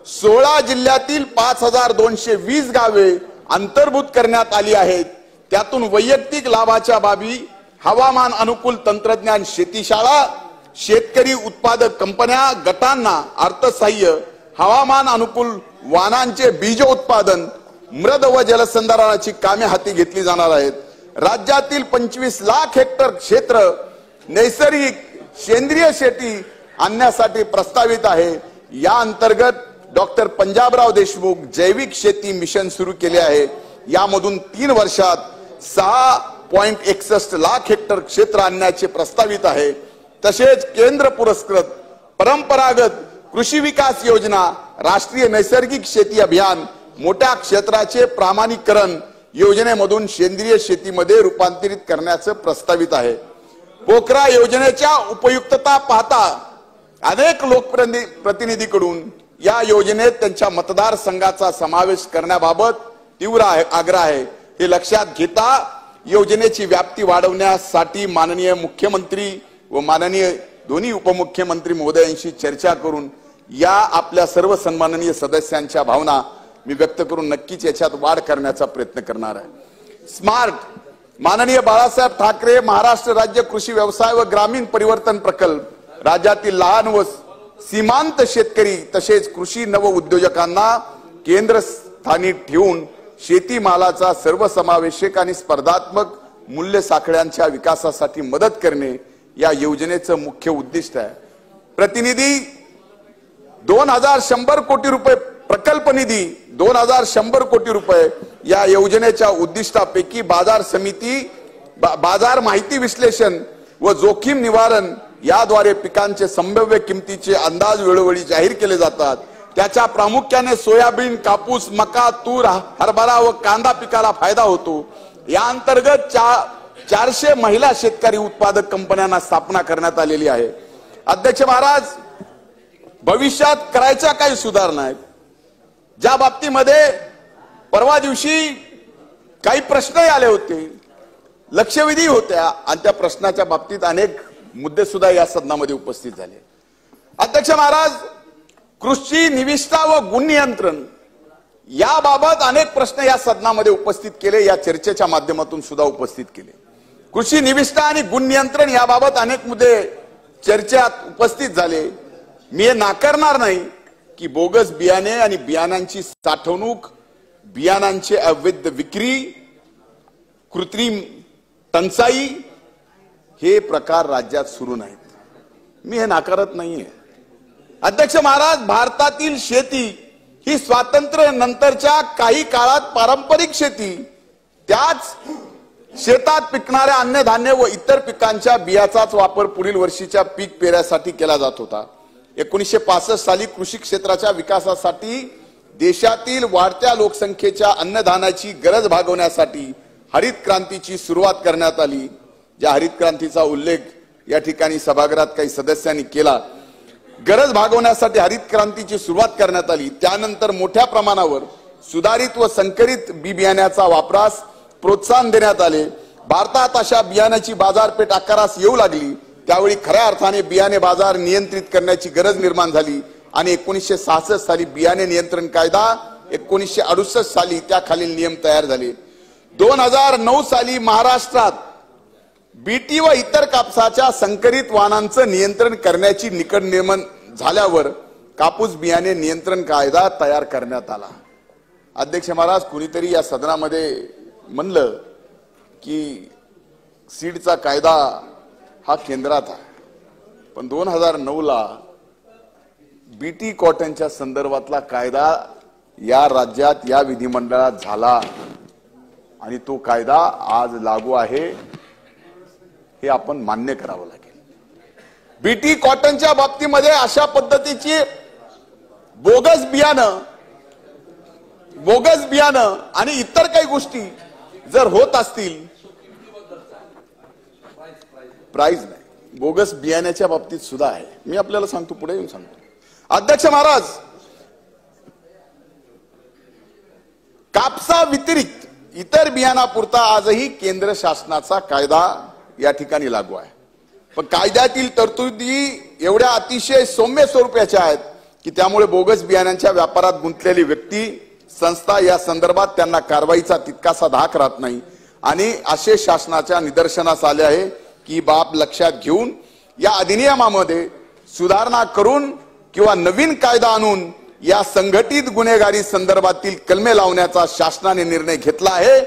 16 जिल्ह्यातील 5220 गावे अंतर्भूत करण्यात आली आहेत। त्यातून वैयक्तिक लाभाच्या बाबी, हवामान अनुकूल तंत्रज्ञान शेतीशाळा, शेतकरी उत्पादक कंपन्या, गटांना अर्थसहाय्य, हवामान अनुकूल वाहनांचे बीज उत्पादन, मृद व जलसंधारणाची कामे हाती घेतली जाणार आहेत। राज्यातील 25 लाख हेक्टर क्षेत्र नैसर्गिक सेंद्रिय शेती आणण्यासाठी प्रस्तावित आहे। या अंतर्गत डॉक्टर पंजाबराव देशमुख जैविक शेती मिशन सुरू केले आहे। यामधून 3 वर्षात 6.61 लाख हेक्टर क्षेत्र आणण्याचे प्रस्तावित आहे। तसेच केंद्र पुरस्कृत परंपरागत कृषी विकास योजना, राष्ट्रीय नैसर्गिक शेती अभियान, मोठ्या क्षेत्राचे प्रमाणीकरण योजनेमधून सेंद्रिय शेतीमध्ये रूपांतरित करण्याचे प्रस्तावित आहे। पोखरा योजनेच्या उपयुक्तता पाहता अनेक लोकप्रतिनिधीकडून या योजनेत त्यांच्या मतदारसंघाचा समावेश करण्याबाबत तीव्र आग्रह आहे। हे लक्षात घेता योजनेची व्याप्ती वाढवण्यासाठी माननीय मुख्यमंत्री व माननीय दोन्ही उपमुख्यमंत्री महोदयांशी चर्चा करून या आपल्या सर्व सन्माननीय सदस्यांच्या भावना मी व्यक्त करून नक्कीच याच्यात वाढ करण्याचा प्रयत्न करणार आहे। स्मार्ट माननीय बाळासाहेब ठाकरे महाराष्ट्र राज्य कृषी व्यवसाय व ग्रामीण परिवर्तन प्रकल्प राज्यातील लहान व सीमांत शेतकरी तसेच कृषी नव उद्योजकांना केंद्रस्थानी ठेवून शेतीमालाचा सर्वसमावेशक आणि स्पर्धात्मक मूल्य साखळ्यांच्या विकासासाठी मदत करणे या योजनेचं मुख्य उद्दिष्ट आहे। प्रतिनिधी 2100 कोटी रुपये, प्रकल्प निधी 2100 कोटी रुपये या योजनेच्या उद्दिष्टापैकी बाजार समिती, बाजार माहिती विश्लेषण व जोखीम निवारण याद्वारे पिकांचे संभाव्य किमतीचे अंदाज वेळोवेळी जाहीर केले जातात। त्याच्या प्रामुख्याने सोयाबीन, कापूस, मका, तूर, हरभरा व कांदा पिकाला फायदा होतो। या अंतर्गत 400 महिला शेतकरी उत्पादक कंपन्यांना स्थापना करण्यात आलेली आहे। अध्यक्ष महाराज, भविष्यात करायच्या काही सुधारणा आहेत ज्या बाबतीमध्ये परवा दिवशी काही प्रश्नही आले होते, लक्षवेधी होत्या आणि त्या प्रश्नाच्या बाबतीत अनेक मुद्दे सुद्धा या सदनामध्ये उपस्थित झाले। अध्यक्ष महाराज, कृषी निविष्ठा व गुण नियंत्रण याबाबत अनेक प्रश्न या सदनामध्ये उपस्थित केले, या चर्चेच्या माध्यमातून सुद्धा उपस्थित केले। कृषी निविष्ठा आणि गुण नियंत्रण याबाबत अनेक मुद्दे चर्चेत उपस्थित झाले। मी हे नाकारणार नाही की बोगस बियाणे आणि बियाणांची साठवणूक, बियाणांचे अवैध विक्री, कृत्रिम टंचाई हे प्रकार राज्यात सुरू नाहीत. मी हे नाकारत नाहीये. अध्यक्ष महाराज, भारतातील शेती ही स्वातंत्र्य नंतरच्या काही काळात पारंपरिक शेती, त्याच शेतात पिकणाऱ्या अन्नधान्य व इतर पिकांच्या बियाचाच वापर पुढील वर्षीच्या पीक पेऱ्यासाठी केला जात होता. 1965 साली कृषी क्षेत्राच्या विकासासाठी देशातील वाढत्या लोकसंख्येच्या अन्नधान्याची गरज भागवण्यासाठी हरित क्रांतीची सुरुवात करण्यात आली. ज्या हरित क्रांतीचा उल्लेख या ठिकाणी सभागृहात काही सदस्यांनी केला. गरज भागवण्यासाठी हरित क्रांतीची सुरुवात करण्यात आली. त्यानंतर मोठ्या प्रमाणावर सुधारित व संकरित बी बियाण्याचा वापरास प्रोत्साहन देण्यात आले. भारतात अशा बियाण्याची बाजारपेठ आकारास येऊ लागली. त्यावेळी खऱ्या अर्थाने बियाणे बाजार नियंत्रित करण्याची गरज निर्माण झाली आणि 1966 साली बियाणे नियंत्रण कायदा, 1968 साली त्याखालील नियम तयार झाले. 2009 साली महाराष्ट्रात बीटी व इतर कापसाच्या संकरित वाणांचं नियंत्रण करण्याची निकड निर्माण झाल्यावर कापूस बियाणे नियंत्रण कायदा तयार करण्यात आला. अध्यक्ष महाराज, कुणीतरी या सदनामध्ये म्हणलं की सीडचा कायदा हा केंद्रात आहे, पण 2009 ला बीटी कॉटनच्या संदर्भातला कायदा या राज्यात या विधिमंडळात झाला आणि तो कायदा आज लागू आहे हे आपण मान्य करावं लागेल. बीटी कॉटनच्या बाबतीमध्ये अशा पद्धतीची बोगस बियाणं आणि इतर काही गोष्टी जर होत असतील, प्राइस नाही, बोगस बियाण्याच्या बाबतीत सुद्धा आहे. मी आपल्याला सांगतो, पुढे येऊन सांगतो. अध्यक्ष महाराज, कापसा व्यतिरिक्त इतर बियाणापुरता आजही केंद्र शासनाचा कायदा या ठिकाणी लागू आहे. पण कायद्यातील तरतुदी एवढ्या अतिशय सौम्य स्वरूपाच्या आहेत की त्यामुळे बोगस बियाण्यांच्या व्यापारात गुंतलेली व्यक्ती, संस्था या संदर्भात त्यांना कारवाईचा तितकासा धाक राहत नाही. आणि असे शासनाच्या निदर्शनास आले आहे की बाब लक्षात घेऊन या अधिनियमामध्ये सुधारणा करून किंवा नवीन कायदा आणून या संघटित गुन्हेगारी संदर्भातील कलमे लावण्याचा शासनाने निर्णय घेतला आहे,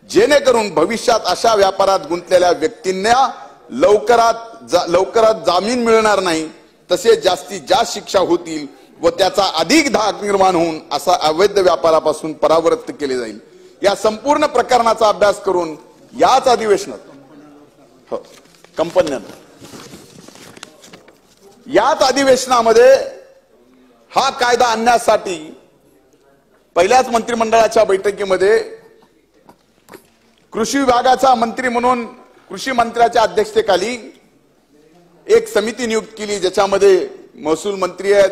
जेणेकरून भविष्यात अशा व्यापारात गुंतलेल्या व्यक्तींना लवकरात जामीन मिळणार नाही, तसेच जास्तीत जास्त शिक्षा होतील व त्याचा अधिक धाक निर्माण होऊन असा अवैध व्यापारापासून परावृत्त केले जाईल. या संपूर्ण प्रकरणाचा अभ्यास करून याच अधिवेशनात याच अधिवेशनामध्ये हा कायदा आणण्यासाठी पहिल्याच मंत्रिमंडळाच्या बैठकीमध्ये कृषी विभागाचा मंत्री म्हणून कृषी मंत्र्याच्या अध्यक्षतेखाली एक समिती नियुक्त केली, ज्याच्यामध्ये महसूल मंत्री आहेत,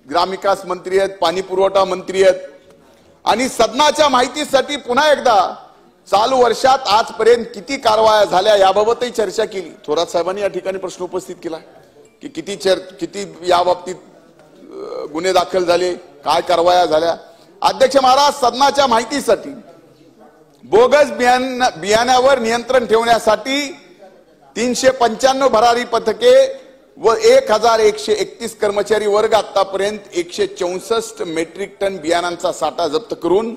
ग्रामविकास मंत्री आहेत, पाणी पुरवठा मंत्री आहेत. आणि सदनाच्या माहितीसाठी पुन्हा एकदा चालू वर्षात आजपर्यंत किती कारवाया झाल्या याबाबतही चर्चा केली. थोरात साहेबांनी या ठिकाणी प्रश्न उपस्थित केला की किती या बाबतीत गुन्हे दाखल झाले, काय कारवाया झाल्या. अध्यक्ष महाराज, सदनाच्या माहितीसाठी बोगस बियाण्यावर नियंत्रण ठेवण्यासाठी 395 भरारी पथके व 1131 कर्मचारी वर्ग आतापर्यंत 164 मेट्रिक टन बियाणांचा साठा जप्त करून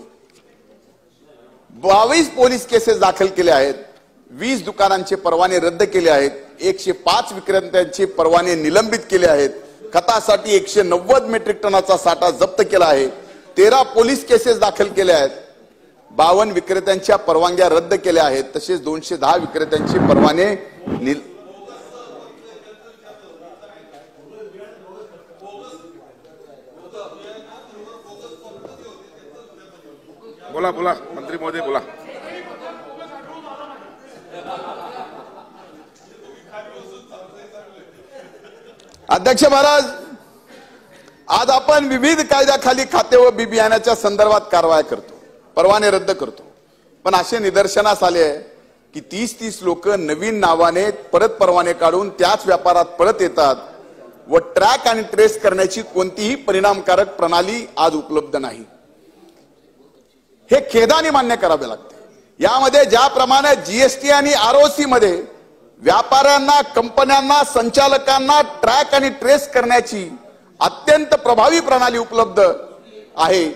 22 पोलीस केसेस दाखल केले आहेत. 20 दुकानांचे परवाने रद्द केले आहेत. 105 विक्रेत्यांचे परवाने निलंबित केले आहेत. खतासाठी 190 मेट्रिक टनाचा साठा जप्त केला आहे. 13 पोलीस केसेस दाखल केल्या आहेत. 52 विक्रेत्यांच्या परवानग्या रद्द केल्या आहेत. तसेच 210 विक्रेत्यांचे परवाने बोला मंत्री महोदय बोला. अध्यक्ष महाराज, आज आपण विविध कायद्याखाली खाते व बी बियाण्याच्या संदर्भात कारवाया करतो, परवाने रद्द करतो. पण असे निदर्शनास आले आहे की 30 लोक नवीन नावाने परत परवाने काढून त्याच व्यापारात परत येतात व ट्रॅक आणि ट्रेस करण्याची कोणतीही परिणामकारक प्रणाली आज उपलब्ध नाही. हे खेदाने मान्य करावे लागते. यामध्ये ज्याप्रमाणे जीएसटी आणि आरओसी मध्ये व्यापाऱ्यांना, कंपन्यांना, संचालकांना ट्रॅक आणि ट्रेस करण्याची अत्यंत प्रभावी प्रणाली उपलब्ध आहे,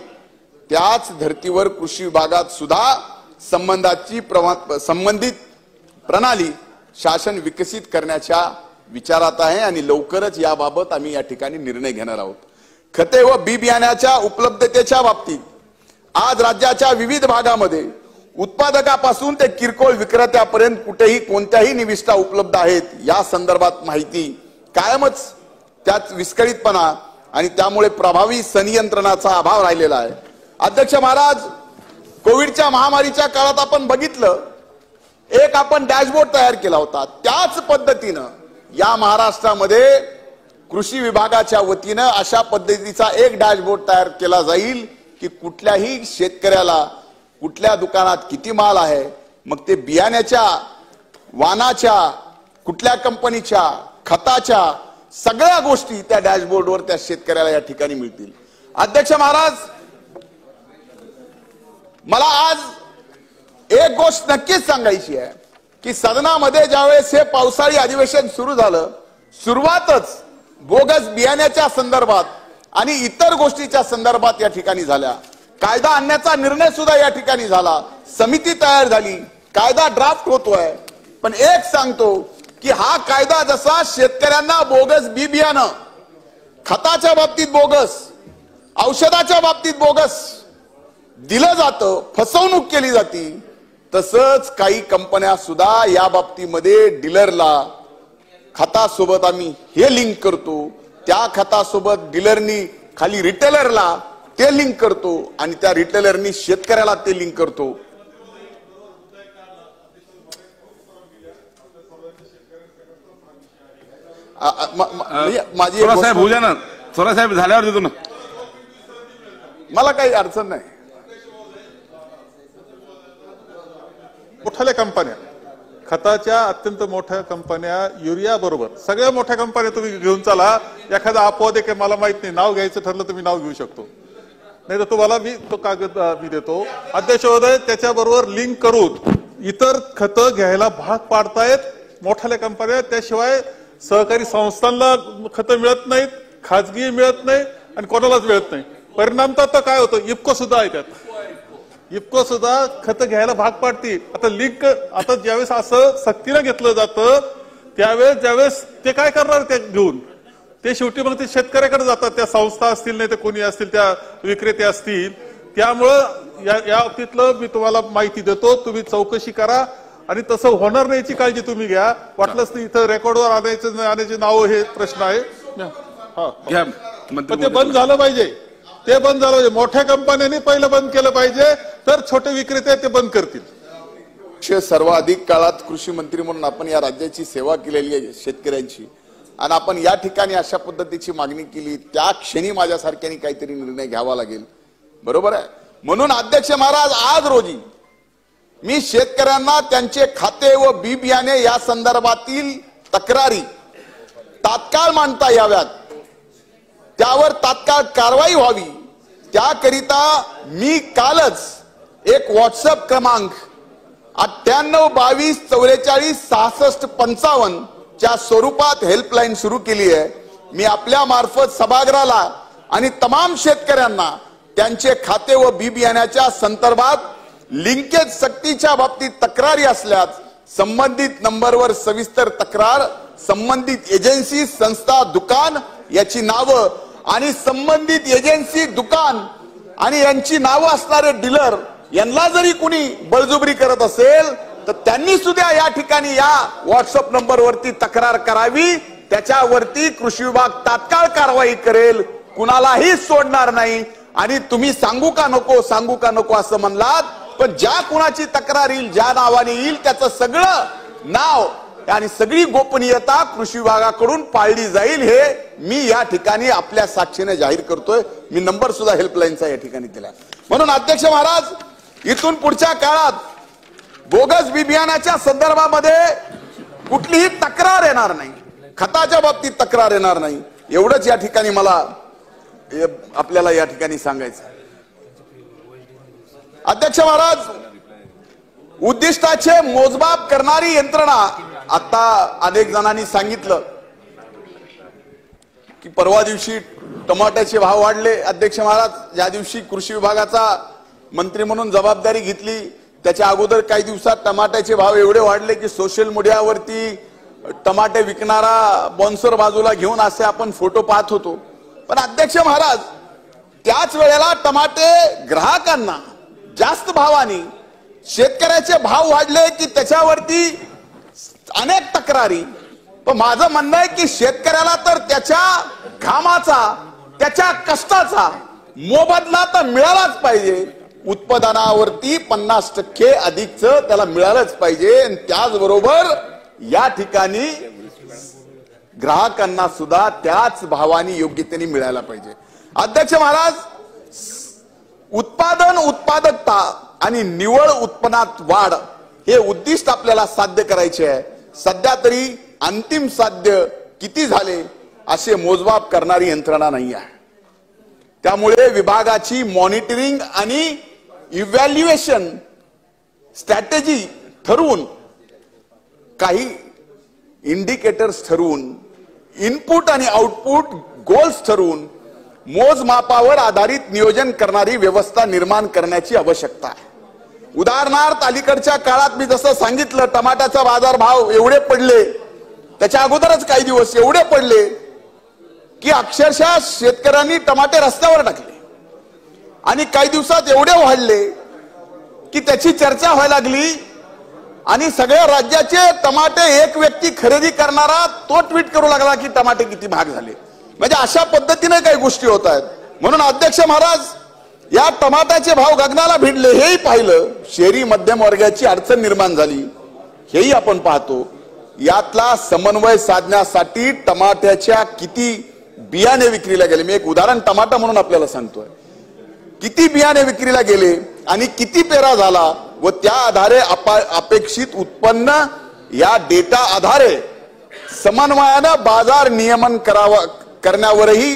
त्याच धर्तीवर कृषी विभागात सुद्धा संबंधित प्रणाली शासन विकसित करण्याच्या विचारात आहे आणि लवकरच याबाबत आम्ही या ठिकाणी निर्णय घेणार आहोत. खते व बी बियाण्याच्या उपलब्धतेच्या बाबतीत आज राज्याच्या विविध भागामध्ये उत्पादकापासून ते किरकोळ विक्रेत्यापर्यंत कुठेही कोणत्याही निविष्ठा उपलब्ध आहेत या संदर्भात माहिती कायमच त्यात विस्कळीतपणा आणि त्यामुळे प्रभावी संनियंत्रणाचा अभाव राहिलेला आहे. अध्यक्ष महाराज, कोविडच्या महामारीच्या काळात आपण बघितलं, एक आपण डॅशबोर्ड तयार केला होता. त्याच पद्धतीनं या महाराष्ट्रामध्ये कृषी विभागाच्या वतीनं अशा पद्धतीचा एक डॅशबोर्ड तयार केला जाईल की कुठल्याही शेतकऱ्याला कुठल्या दुकानात किती माल आहे, मग ते बियाण्याच्या, वाणाच्या, कुठल्या कंपनीच्या, खताच्या, सगळ्या गोष्टी त्या डॅशबोर्डवर त्या शेतकऱ्याला या ठिकाणी मिळतील. अध्यक्ष महाराज, मला आज एक गोष्ट नक्कीच सांगायची आहे की सदनामध्ये ज्यावेळेस हे पावसाळी अधिवेशन सुरू झालं, सुरुवातच बोगस बियाण्याच्या संदर्भात आणि इतर गोष्टीच्या संदर्भात या ठिकाणी झाल्या. कायदा आणण्याचा निर्णय सुद्धा या ठिकाणी झाला, समिती तयार झाली, कायदा ड्राफ्ट होतोय. पण एक सांगतो की हा कायदा जसा शेतकऱ्यांना बोगस बी बियाणं, खताच्या बाबतीत बोगस, औषधाच्या बाबतीत बोगस दिलं जातं, फसवणूक केली जाती, तसंच काही कंपन्या सुद्धा या बाबतीमध्ये डीलरला खतासोबत आम्ही हे लिंक करतो, त्या खतासोबत डीलरनी खाली रिटेलरला ते लिंक करतो आणि त्या रिटेलरनी शेतकऱ्याला ते लिंक करतो. माझी साहेब झाल्यावर देतो ना, मला काही अडचण नाही. मोठ्या कंपन्या, खताच्या अत्यंत मोठ्या कंपन्या, युरिया बरोबर सगळ्या मोठ्या कंपन्या तुम्ही घेऊन चला. एखादा अपवाद आहे मला माहित नाही, नाव घ्यायचं ठरलं तुम्ही नाव घेऊ शकतो, नाही तर तुम्हाला मी तो कागद मी देतो. अध्यक्ष महोदय, त्याच्याबरोबर लिंक करून इतर खतं घ्यायला भाग पाडतायत मोठ्या कंपन्या. त्याशिवाय सहकारी संस्थांना खतं मिळत नाहीत, खाजगी मिळत नाही आणि कोणालाच मिळत नाही. परिणाम तर काय होतं, इफको सुद्धा आहे, त्यात इफको सुद्धा खतं घ्यायला भाग पाडते. आता लिंक, आता ज्यावेळेस असं सक्तीनं घेतलं जातं त्यावेळेस ज्यावेळेस ते काय करणार, ते घेऊन ते शेवटी मग ते शेतकऱ्याकडे जातात. त्या संस्था असतील, नाही तर कोणी असतील, त्या विक्रेते असतील. त्यामुळं या बाबतीतलं मी तुम्हाला माहिती देतो, तुम्ही चौकशी करा आणि तसं होणार नाहीची काळजी तुम्ही घ्या. वाटलंच नाही इथं रेकॉर्डवर आणायचे नाव हे प्रश्न आहे. ते बंद झालं पाहिजे, ते बंद झालं पाहिजे. मोठ्या कंपन्यांनी पहिलं बंद केलं पाहिजे, तर छोटे विक्रेते ते बंद करतील. सर्वाधिक काळात कृषी मंत्री म्हणून आपण या राज्याची सेवा केलेली आहे शेतकऱ्यांची, आणि आपण या ठिकाणी अशा पद्धतीची मागणी केली, त्या क्षणी माझ्यासारख्यानी काहीतरी निर्णय घ्यावा लागेल, बरोबर आहे. म्हणून अध्यक्ष महाराज, आज रोजी मी शेतकऱ्यांना त्यांचे खाते व बी बियाणे या संदर्भातील तक्रारी तात्काळ मांडता याव्यात, त्यावर तात्काळ कारवाई व्हावी, त्याकरिता मी कालच एक व्हॉट्सअप क्रमांक 9822446655 च्या स्वरूपात हेल्पलाईन सुरू केली आहे. मी आपल्या मार्फत सभागृहाला आणि तमाम शेतकऱ्यांना त्यांचे खाते व बी बियाण्याच्या संदर्भात लिंकेज सक्तीच्या बाबतीत तक्रारी असल्यास संबंधित नंबरवर सविस्तर तक्रार, संबंधित एजन्सी, संस्था, दुकान याची नावं आणि संबंधित एजन्सी, दुकान आणि यांची नावं असणारे डीलर यांना जरी कुणी बळजुबरी करत असेल तर त्यांनी सुद्धा या ठिकाणी या व्हॉट्सअप नंबरवरती तक्रार करावी. त्याच्यावरती कृषी विभाग तात्काळ कारवाई करेल, कुणालाही सोडणार नाही. आणि तुम्ही सांगू का नको असं म्हणलात, पण ज्या कुणाची तक्रार येईल, ज्या नावाने येईल, त्याचं सगळं नाव आणि सगळी गोपनीयता कृषी विभागाकडून पाळली जाईल, हे मी या ठिकाणी आपल्या साक्षीने जाहीर करतोय. मी नंबर सुद्धा हेल्पलाईनचा या ठिकाणी दिला. म्हणून अध्यक्ष महाराज, इथून पुढच्या काळात बोगस बी बियाण्याच्या संदर्भामध्ये कुठलीही तक्रार येणार नाही, खताच्या बाबतीत तक्रार येणार नाही, एवढंच या ठिकाणी मला आपल्याला या ठिकाणी सांगायचं. अध्यक्ष महाराज, उद्दिष्टाचे मोजमाप करणारी यंत्रणा, आता अनेक जणांनी सांगितलं की परवा दिवशी टमाट्याचे भाव वाढले. अध्यक्ष महाराज, ज्या दिवशी कृषी विभागाचा मंत्री म्हणून जबाबदारी घेतली त्याच्या अगोदर काही दिवसात टमाट्याचे भाव एवढे वाढले की सोशल मीडियावरती टमाटे विकणारा बॉन्सर बाजूला घेऊन असे आपण फोटो पाहत होतो. पण अध्यक्ष महाराज, त्याच वेळेला टमाटे ग्राहकांना जास्त भावाने, शेतकऱ्याचे भाव वाढले की त्याच्यावरती अनेक तक्रारी. पण माझं म्हणणं आहे की शेतकऱ्याला तर त्याच्या घामाचा, त्याच्या कष्टाचा मोबदला तर मिळालाच पाहिजे. उत्पादनावरती 50% अधिकचं त्याला मिळालंच पाहिजे. आणि त्याचबरोबर या ठिकाणी ग्राहकांना सुद्धा त्याच भावाने योग्यतेने मिळायला पाहिजे. अध्यक्ष महाराज, उत्पादन, उत्पादकता आणि निव्वळ उत्पन्नात वाढ हे उद्दिष्ट आपल्याला साध्य करायचे आहे. सध्या तरी अंतिम साध्य किती झाले असे मोजमाप करणारी यंत्रणा नाही आहे. त्यामुळे विभागाची मॉनिटरिंग आणि इव्हॅल्युएशन स्ट्रॅटेजी ठरवून, काही इंडिकेटर्स ठरवून, इनपुट आणि आउटपुट गोल्स ठरवून मोजमापावर आधारित नियोजन करणारी व्यवस्था निर्माण करण्याची आवश्यकता आहे. उदाहरणार्थ, अलीकडच्या काळात मी जसं सांगितलं, टमाट्याचा बाजारभाव एवढे पडले, त्याच्या अगोदरच काही दिवस एवढे पडले की अक्षरशः शेतकऱ्यांनी टमाटे रस्त्यावर टाकले. आणि काही दिवसात एवढे वाढले की त्याची चर्चा व्हायला लागली. आणि सगळ्या राज्याचे टमाटे एक व्यक्ती खरेदी करणारा तो ट्विट करू लागला की टमाटे किती महाग झाले. म्हणजे अशा पद्धतीने काही गोष्टी होत आहेत. म्हणून अध्यक्ष महाराज, या टमाट्याचे भाव गगनाला भिडले हेही पाहिलं. शहरी मध्यम वर्गाची अडचण निर्माण झाली हेही आपण पाहतो. यातला समन्वय साधण्यासाठी टमाट्याच्या किती बियाणे विक्रीला गेले, मी एक उदाहरण टमाटा म्हणून आपल्याला सांगतोय, किती बियाणे विक्रीला गेले आणि किती पेरा झाला व त्या आधारे अपेक्षित उत्पन्न या डेटा आधारे समन्वयानं बाजार नियमन करण्यावरही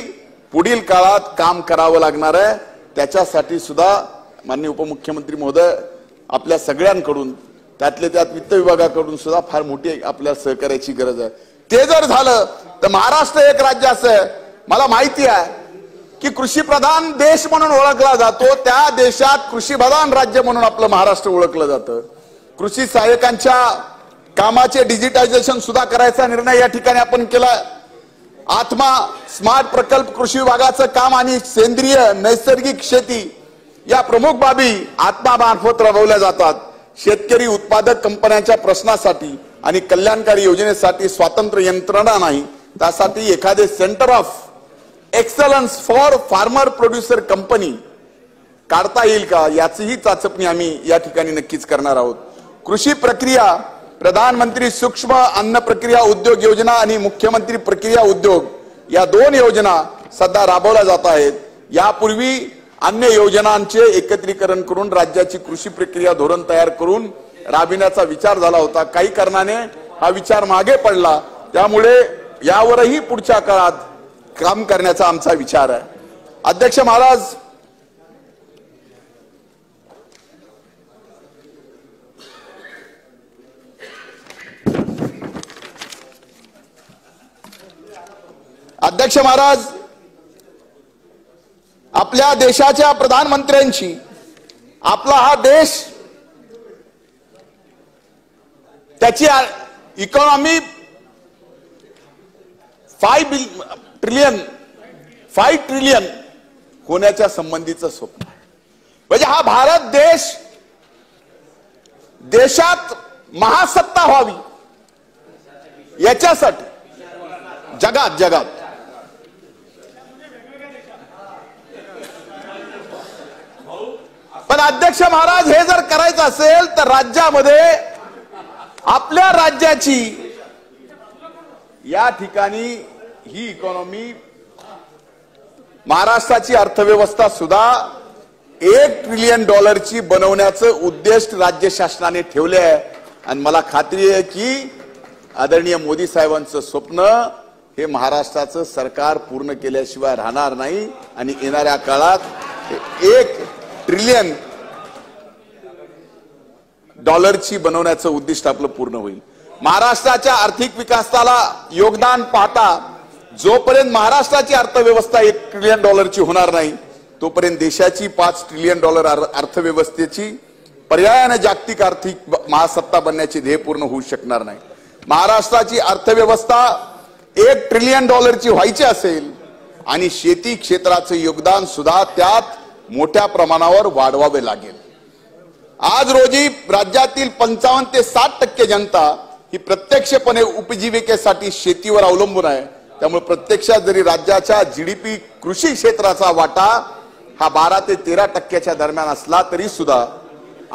पुढील काळात काम करावं लागणार आहे. त्याच्यासाठी सुद्धा माननीय उपमुख्यमंत्री महोदय, आपल्या सगळ्यांकडून, त्यातले त्यात वित्त विभागाकडून सुद्धा फार मोठी आपल्या सहकार्याची गरज आहे. ते जर झालं तर महाराष्ट्र एक राज्य असं आहे, मला माहिती आहे की कृषी प्रधान देश म्हणून ओळखला जातो, त्या देशात कृषी प्रधान राज्य म्हणून आपलं महाराष्ट्र ओळखलं जातं. कृषी सहाय्यकांच्या कामाचे डिजिटायझेशन सुद्धा करायचा निर्णय या ठिकाणी आपण केलाय. आत्मा स्मार्ट प्रकल्प कृषी विभागाचं काम आणि सेंद्रिय नैसर्गिक शेती या प्रमुख बाबी आत्मा मार्फत राबवल्या जातात. शेतकरी उत्पादक कंपन्यांच्या प्रश्नासाठी आणि कल्याणकारी योजनेसाठी स्वतंत्र यंत्रणा नाही, त्यासाठी एखादे centre of excellence for farmer producer company काढता येईल का, याचीही चाचपणी आम्ही या ठिकाणी नक्कीच करणार आहोत. कृषी प्रक्रिया, प्रधानमंत्री सूक्ष्म अन्न प्रक्रिया उद्योग योजना आणि मुख्यमंत्री प्रक्रिया उद्योग या 2 योजना सध्या राबवल्या जात आहेत. यापूर्वी अन्य योजनांचे एकत्रीकरण करून राज्याची कृषी प्रक्रिया धोरण तयार करून राबविण्याचा विचार झाला होता. काही कारणाने हा विचार मागे पडला. त्यामुळे यावरही पुढच्या काळात काम करण्याचा आमचा विचार आहे. अध्यक्ष महाराज, आपल्या देशाच्या प्रधानमंत्र्यांची आपला हा देश, त्याची इकॉनॉमी 5 ट्रिलियन होण्याच्या संबंधीचं स्वप्न आहे. म्हणजे हा भारत देश देशात महासत्ता व्हावी याच्यासाठी जगात पण अध्यक्ष महाराज, हे जर करायचं असेल तर राज्यामध्ये आपल्या राज्याची या ठिकाणी ही इकॉनॉमी, महाराष्ट्राची अर्थव्यवस्था सुद्धा $1 ट्रिलियन बनवण्याचं उद्दिष्ट राज्य शासनाने ठेवले आहे. आणि मला खात्री आहे की आदरणीय मोदी साहेबांचं स्वप्न हे महाराष्ट्राचं सरकार पूर्ण केल्याशिवाय राहणार नाही. आणि येणाऱ्या काळात $1 ट्रिलियन बनवण्याचं उद्दिष्ट आपलं पूर्ण होईल. महाराष्ट्राच्या आर्थिक विकासाला योगदान पाहता जोपर्यंत महाराष्ट्राची अर्थव्यवस्था $1 ट्रिलियन होणार नाही, तोपर्यंत देशाची $5 ट्रिलियन अर्थव्यवस्थेची पर्यायाने जागतिक आर्थिक महासत्ता बनण्याचे ध्येय पूर्ण होऊ शकणार नाही. महाराष्ट्राची अर्थव्यवस्था $1 ट्रिलियन व्हायची असेल आणि शेती क्षेत्राचे योगदान सुद्धा त्यात मोठ्या प्रमाणावर वाढवावे लागेल. आज रोजी राज्यातील 55 ते 60% जनता ही प्रत्यक्षपणे उपजीविकेसाठी शेतीवर अवलंबून आहे. त्यामुळे प्रत्यक्षात जरी राज्याच्या जीडीपी कृषी क्षेत्राचा वाटा हा 12 ते 13% दरम्यान असला तरी सुद्धा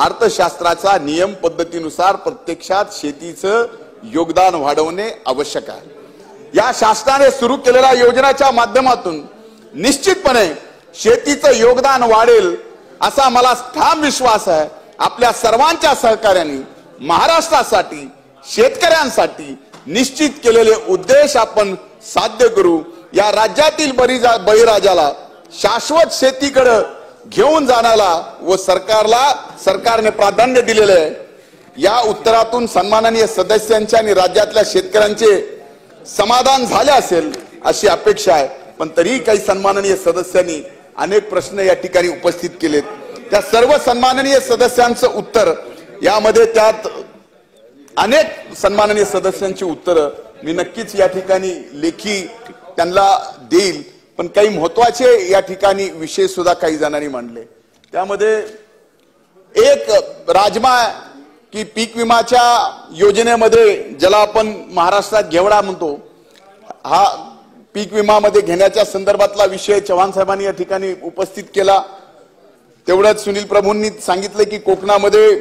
अर्थशास्त्राचा नियम पद्धतीनुसार प्रत्यक्षात शेतीचं योगदान वाढवणे आवश्यक आहे. या शासनाने सुरू केलेल्या योजनेच्या माध्यमातून निश्चितपणे शेतीचं योगदान वाढेल असा मला ठाम विश्वास आहे. आपल्या सर्वांच्या सहकार्याने महाराष्ट्रासाठी शेतकऱ्यांसाठी निश्चित केलेले उद्देश आपण साध्य करू. या राज्यातील बळीराजाला शाश्वत शेतीकडे घेऊन जाण्याला व सरकारने प्राधान्य दिलेले आहे. या उत्तरातून सन्माननीय सदस्यांच्या आणि राज्यातल्या शेतकऱ्यांचे समाधान झाले असेल अशी अपेक्षा आहे. पण तरीही काही सन्माननीय सदस्यांनी अनेक प्रश्न या ठिकाणी उपस्थित केलेत. त्या सर्व सन्माननीय सदस्यांचं उत्तर यामध्ये त्यात अनेक सन्माननीय सदस्यांची उत्तरं मी नक्कीच या ठिकाणी लेखी त्यांना देईल. पण काही महत्वाचे या ठिकाणी विषय सुद्धा काही जणांनी मांडले. त्यामध्ये एक राजमा की पीक विमाच्या योजनेमध्ये ज्याला आपण महाराष्ट्रात घेवडा म्हणतो, हा पीक विमामध्ये घेण्याच्या संदर्भातला विषय चव्हाण साहेबांनी या ठिकाणी उपस्थित केला. तेवढंच सुनील प्रभूंनी सांगितलं की कोकणामध्ये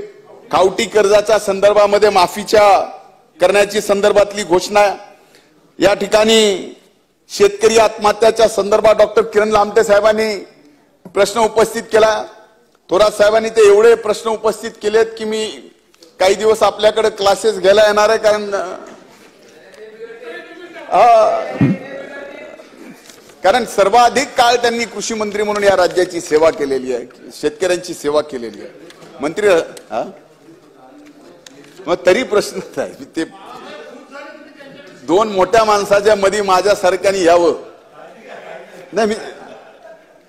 खावटी कर्जाच्या संदर्भामध्ये माफीच्या करण्याची संदर्भातली घोषणा. या ठिकाणी शेतकरी आत्महत्याच्या संदर्भात डॉक्टर किरण लामटे साहेबांनी प्रश्न उपस्थित केला. थोरात साहेबांनी ते एवढे प्रश्न उपस्थित केलेत की मी काही दिवस आपल्याकडे क्लासेस घ्यायला येणार आहे. कारण सर्वाधिक काळ त्यांनी कृषी मंत्री म्हणून या राज्याची सेवा केलेली आहे, शेतकऱ्यांची सेवा केलेली आहे. मंत्री मग तरी प्रश्न आहे ते दोन मोठ्या माणसाच्या मध्ये माझ्यासारख्याने यावं नाही.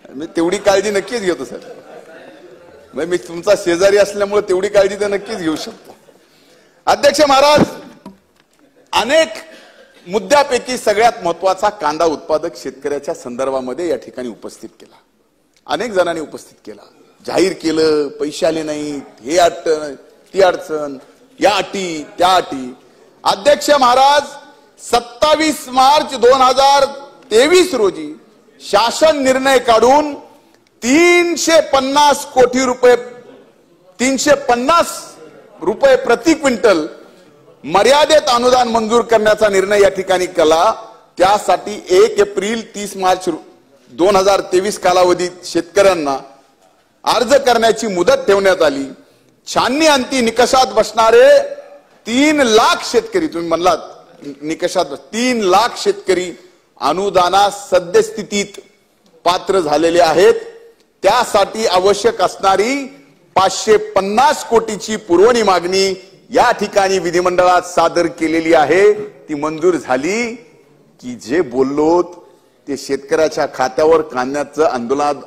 मी तेवढी काळजी नक्कीच घेतो सर. मी तुमचा शेजारी असल्यामुळे तेवढी काळजी तर नक्कीच घेऊ शकतो. अध्यक्ष महाराज, अनेक मुद्द्यापैकी सगळ्यात महत्वाचा कांदा उत्पादक शेतकऱ्याच्या संदर्भामध्ये या ठिकाणी उपस्थित केला. अनेक जणांनी उपस्थित केला. जाहीर केलं, पैसे आले नाहीत, हे अडचण ती अडचण, या अटी त्या अटी. अध्यक्ष महाराज, 27 मार्च 2023 रोजी शासन निर्णय काढून 350 कोटी रुपये 350 रुपये प्रति क्विंटल मर्यादित अनुदान मंजूर करण्याचा निर्णय या ठिकाणी केला. त्यासाठी 1 एप्रिल 30 मार्च 2023 कालावधीत शेतकऱ्यांना अर्ज करण्याची मुदत ठेवण्यात आली. छाननी अंती निकषात बसणारे 3 लाख शेतकरी, तुम्ही म्हणलात निकषात 3 लाख शेतकरी अनुदाना सद्यस्थितीत पात्र झालेले आहेत. त्यासाठी आवश्यक असणारी 550 कोटीची पुरवणी मागणी या ठिकाणी विधिमंडळात सादर केलेली आहे. ती मंजूर झाली की जे बोललो ते शेतकऱ्याच्या खात्यावर कांद्याचं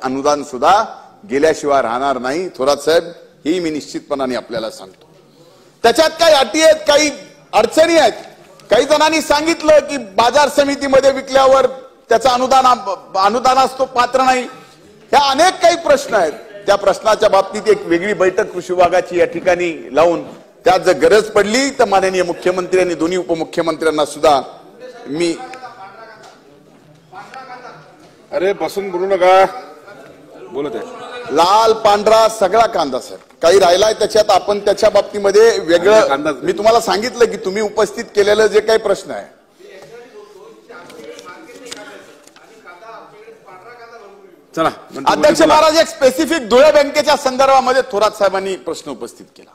अनुदान सुद्धा गेल्याशिवाय राहणार नाही. थोरात साहेब, हे मी निश्चितपणाने आपल्याला सांगतो. त्याच्यात काही अटी आहेत, काही अडचणी आहेत. काही जणांनी सांगितलं की बाजार समितीमध्ये विकल्यावर त्याचा अनुदानास तो पात्र नाही. ह्या अनेक काही प्रश्न आहेत. त्या प्रश्नाच्या बाबतीत एक वेगळी बैठक कृषी विभागाची या ठिकाणी लावून त्यात जर गरज पडली तर माननीय मुख्यमंत्री आणि दोन्ही उपमुख्यमंत्र्यांना सुद्धा मी अरे बसून बोलू नका, बोलत आहे. लाल पांढरा सगळा कांदा सर, काही राहिलाय त्याच्यात आपण त्याच्या बाबतीमध्ये वेगळं मी तुम्हाला सांगितलं की तुम्ही उपस्थित केलेलं जे काही प्रश्न आहे. चला अध्यक्ष महाराज, एक स्पेसिफिक धुळे बँकेच्या संदर्भामध्ये थोरात साहेबांनी प्रश्न उपस्थित केला.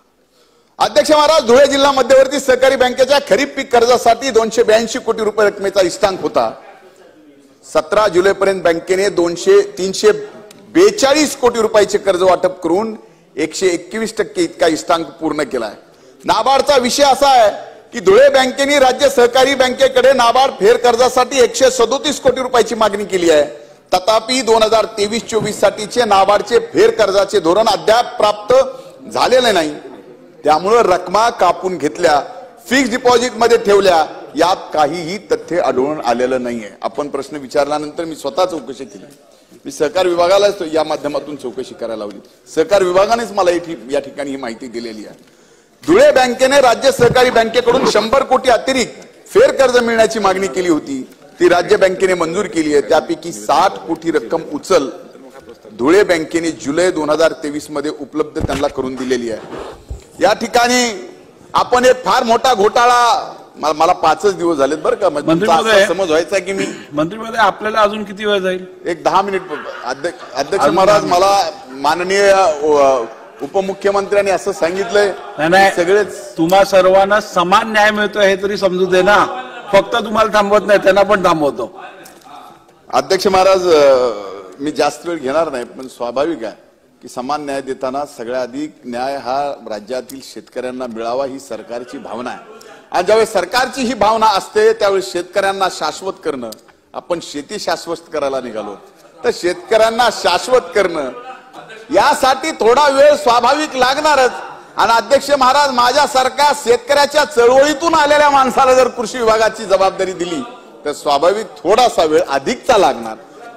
अध्यक्ष महाराज, धुळे जिल्हा मध्यवर्ती सहकारी बँकेच्या खरीप पीक कर्जासाठी 282 कोटी रुपये रकमेचा इष्टांक होता. 17 जुलैपर्यंत बँकेने 342 कोटी रुपयाचे कर्ज वाटप करून 121% इतका इष्टांक पूर्ण केलाय. नाबार्डचा विषय असा आहे की धुळे बँकेने राज्य सहकारी बँकेकडे नाबार्ड फेर कर्जासाठी 137 कोटी रुपयाची मागणी केली आहे. तथापि 2023-24 साठीचे नाबार्डचे फेर कर्जाचे धोरण अद्याप प्राप्त झालेलं नाही. त्यामुळं रकमा कापून घेतल्या, फिक्स डिपॉझिट मध्ये ठेवल्या, यात काहीही तथ्य आढळून आलेलं नाहीये. आपण प्रश्न विचारल्यानंतर मी स्वतः चौकशी केली. मी सहकार विभागाला या माध्यमातून चौकशी करायला लावली. सहकार विभागानेच मला या ठिकाणी ही माहिती दिलेली आहे. धुळे बँकेने राज्य सहकारी बँकेकडून 100 कोटी अतिरिक्त फेर कर्ज मिळण्याची मागणी केली होती. ती राज्य बँकेने मंजूर केली आहे. त्यापैकी 60 कोटी रक्कम उचल धुळे बँकेने जुलै 2023 मध्ये उपलब्ध त्यांना करून दिलेली आहे. या ठिकाणी आपण एक फार मोठा घोटाळा, मला 5 दिवस झालेत बरं का, समज व्हायचा की मी मंत्री महोदय आपल्याला अजून किती वेळ जाईल? एक 10 मिनिट. अध्यक्ष महाराज, मला माननीय उपमुख्यमंत्र्यांनी असं सांगितलंय, सगळेच तुम्हा सर्वांना समान न्याय मिळतो हे तरी समजू दे ना. फक्त तुम्हाला थांबवत नाही, त्यांना पण थांबवतो. अध्यक्ष महाराज, मी जास्त वेळ घेणार नाही, पण स्वाभाविक आहे की समान न्याय देताना सगळ्यात अधिक न्याय हा राज्यातील शेतकऱ्यांना मिळावा ही सरकारची भावना आहे. आणि ज्यावेळेस सरकारची ही भावना असते त्यावेळेस शेतकऱ्यांना शाश्वत करणं, आपण शेती शाश्वत करायला निघालो, तर शेतकऱ्यांना शाश्वत करणं यासाठी थोडा वेळ स्वाभाविक लागणारच. आणि अध्यक्ष महाराज, माझ्यासारख्या शेतकऱ्याच्या चळवळीतून आलेल्या माणसाला जर कृषी विभागाची जबाबदारी दिली तर स्वाभाविक थोडासा वेळ अधिकचा लागणार.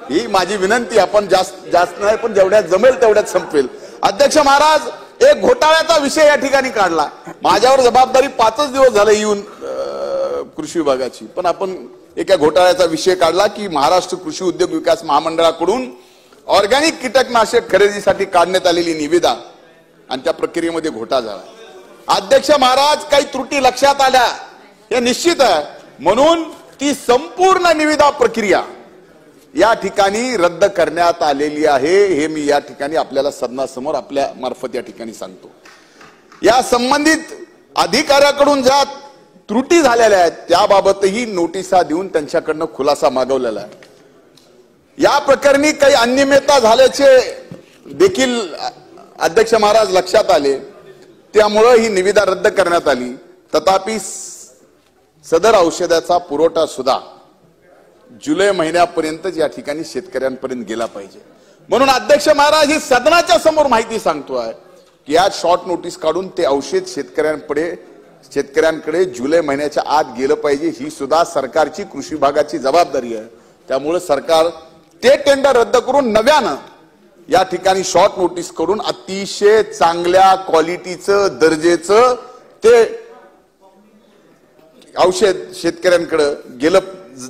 ही माझी विनंती. आपण जास्त नाही, पण जेवढ्यात जमेल तेवढ्यात संपेल. अध्यक्ष महाराज, एक घोटाळ्याचा विषय या ठिकाणी काढला. माझ्यावर जबाबदारी 5 दिवस झाले येऊन कृषी विभागाची, पण आपण एका घोटाळ्याचा विषय काढला की महाराष्ट्र कृषी उद्योग विकास महामंडळाकडून ऑर्गॅनिक कीटकनाशक खरेदीसाठी काढण्यात आलेली निविदा आणि त्या प्रक्रियेमध्ये घोटाळा झाला. अध्यक्ष महाराज, काही त्रुटी लक्षात आल्या हे निश्चित आहे, म्हणून ती संपूर्ण निविदा प्रक्रिया या ठिकाणी रद्द करण्यात आलेली आहे. हे मी या ठिकाणी आपल्याला सदनासमोर आपल्या मार्फत या ठिकाणी सांगतो. या संबंधित अधिकाऱ्याकडून ज्या त्रुटी झालेल्या आहेत त्याबाबतही नोटिसा देऊन त्यांच्याकडनं खुलासा मागवलेला आहे. या प्रकरणी काही अनियमितता झाल्याचे देखील अध्यक्ष महाराज लक्षात आले, त्यामुळे ही निविदा रद्द करण्यात आली. तथापि सदर औषधाचा पुरवठा सुद्धा जुलै महिन्यापर्यंतच या ठिकाणी शेतकऱ्यांपर्यंत गेला पाहिजे. म्हणून अध्यक्ष महाराज, ही सदनाच्या समोर माहिती सांगतोय की आज शॉर्ट नोटीस काढून ते औषध शेतकऱ्यांकडे जुलै महिन्याच्या आत गेलं पाहिजे. ही सुद्धा सरकारची कृषी विभागाची जबाबदारी आहे. त्यामुळे सरकार ते टेंडर रद्द करून नव्यानं या ठिकाणी शॉर्ट नोटीस करून अतिशय चांगल्या क्वालिटीचं दर्जेचं ते औषध शेतकऱ्यांकडे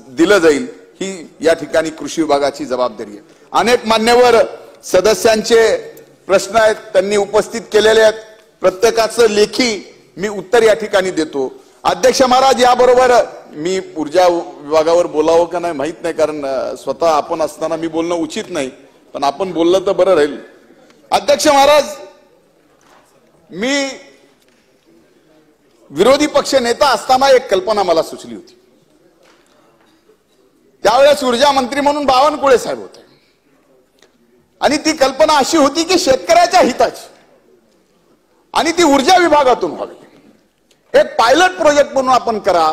दिलं जाईल. ही या ठिकाणी कृषी विभागाची जबाबदारी आहे. अनेक मान्यवर सदस्यांचे प्रश्न आहेत, त्यांनी उपस्थित केलेले आहेत. प्रत्येकाचं लेखी मी उत्तर या ठिकाणी देतो. अध्यक्ष महाराज, याबरोबर मी ऊर्जा विभागावर बोलावं का नाही माहित नाही, कारण स्वतः आपण असताना मी बोलणं उचित नाही, पण आपण बोललं तर बरं राहील. अध्यक्ष महाराज, मी विरोधी पक्ष नेता असताना एक कल्पना मला सुचली होती. त्यावेळेस ऊर्जा मंत्री म्हणून बावनकुळे साहेब होते आणि ती कल्पना अशी होती की शेतकऱ्याच्या हिताची आणि ती ऊर्जा विभागातून व्हावी. एक पायलट प्रोजेक्ट म्हणून आपण करा.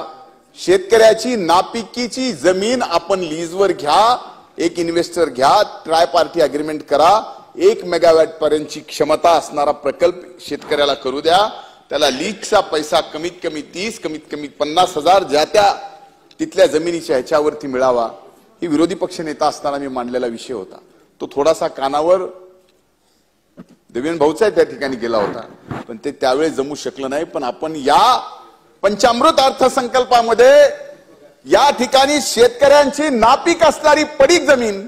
शेतकऱ्याची नापिकीची जमीन आपण लीजवर घ्या, एक इन्व्हेस्टर घ्या, ट्राय पार्टी अग्रीमेंट करा, 1 मेगावॅट पर्यंतची क्षमता असणारा प्रकल्प शेतकऱ्याला करू द्या. त्याला लीजचा पैसा कमीत कमी 30, कमीत कमी 50,000 ज्या त्या तिथल्या जमिनीच्या ह्याच्यावरती मिळावा. ही विरोधी पक्ष नेता असताना मी मांडलेला विषय होता. तो थोडासा कानावर देवेंद्र भाऊचा त्या ठिकाणी गेला होता, पण ते त्यावेळेस जमू शकलं नाही. पण आपण या पंचामृत अर्थसंकल्पामध्ये या ठिकाणी शेतकऱ्यांची नापीक असणारी पडीक जमीन,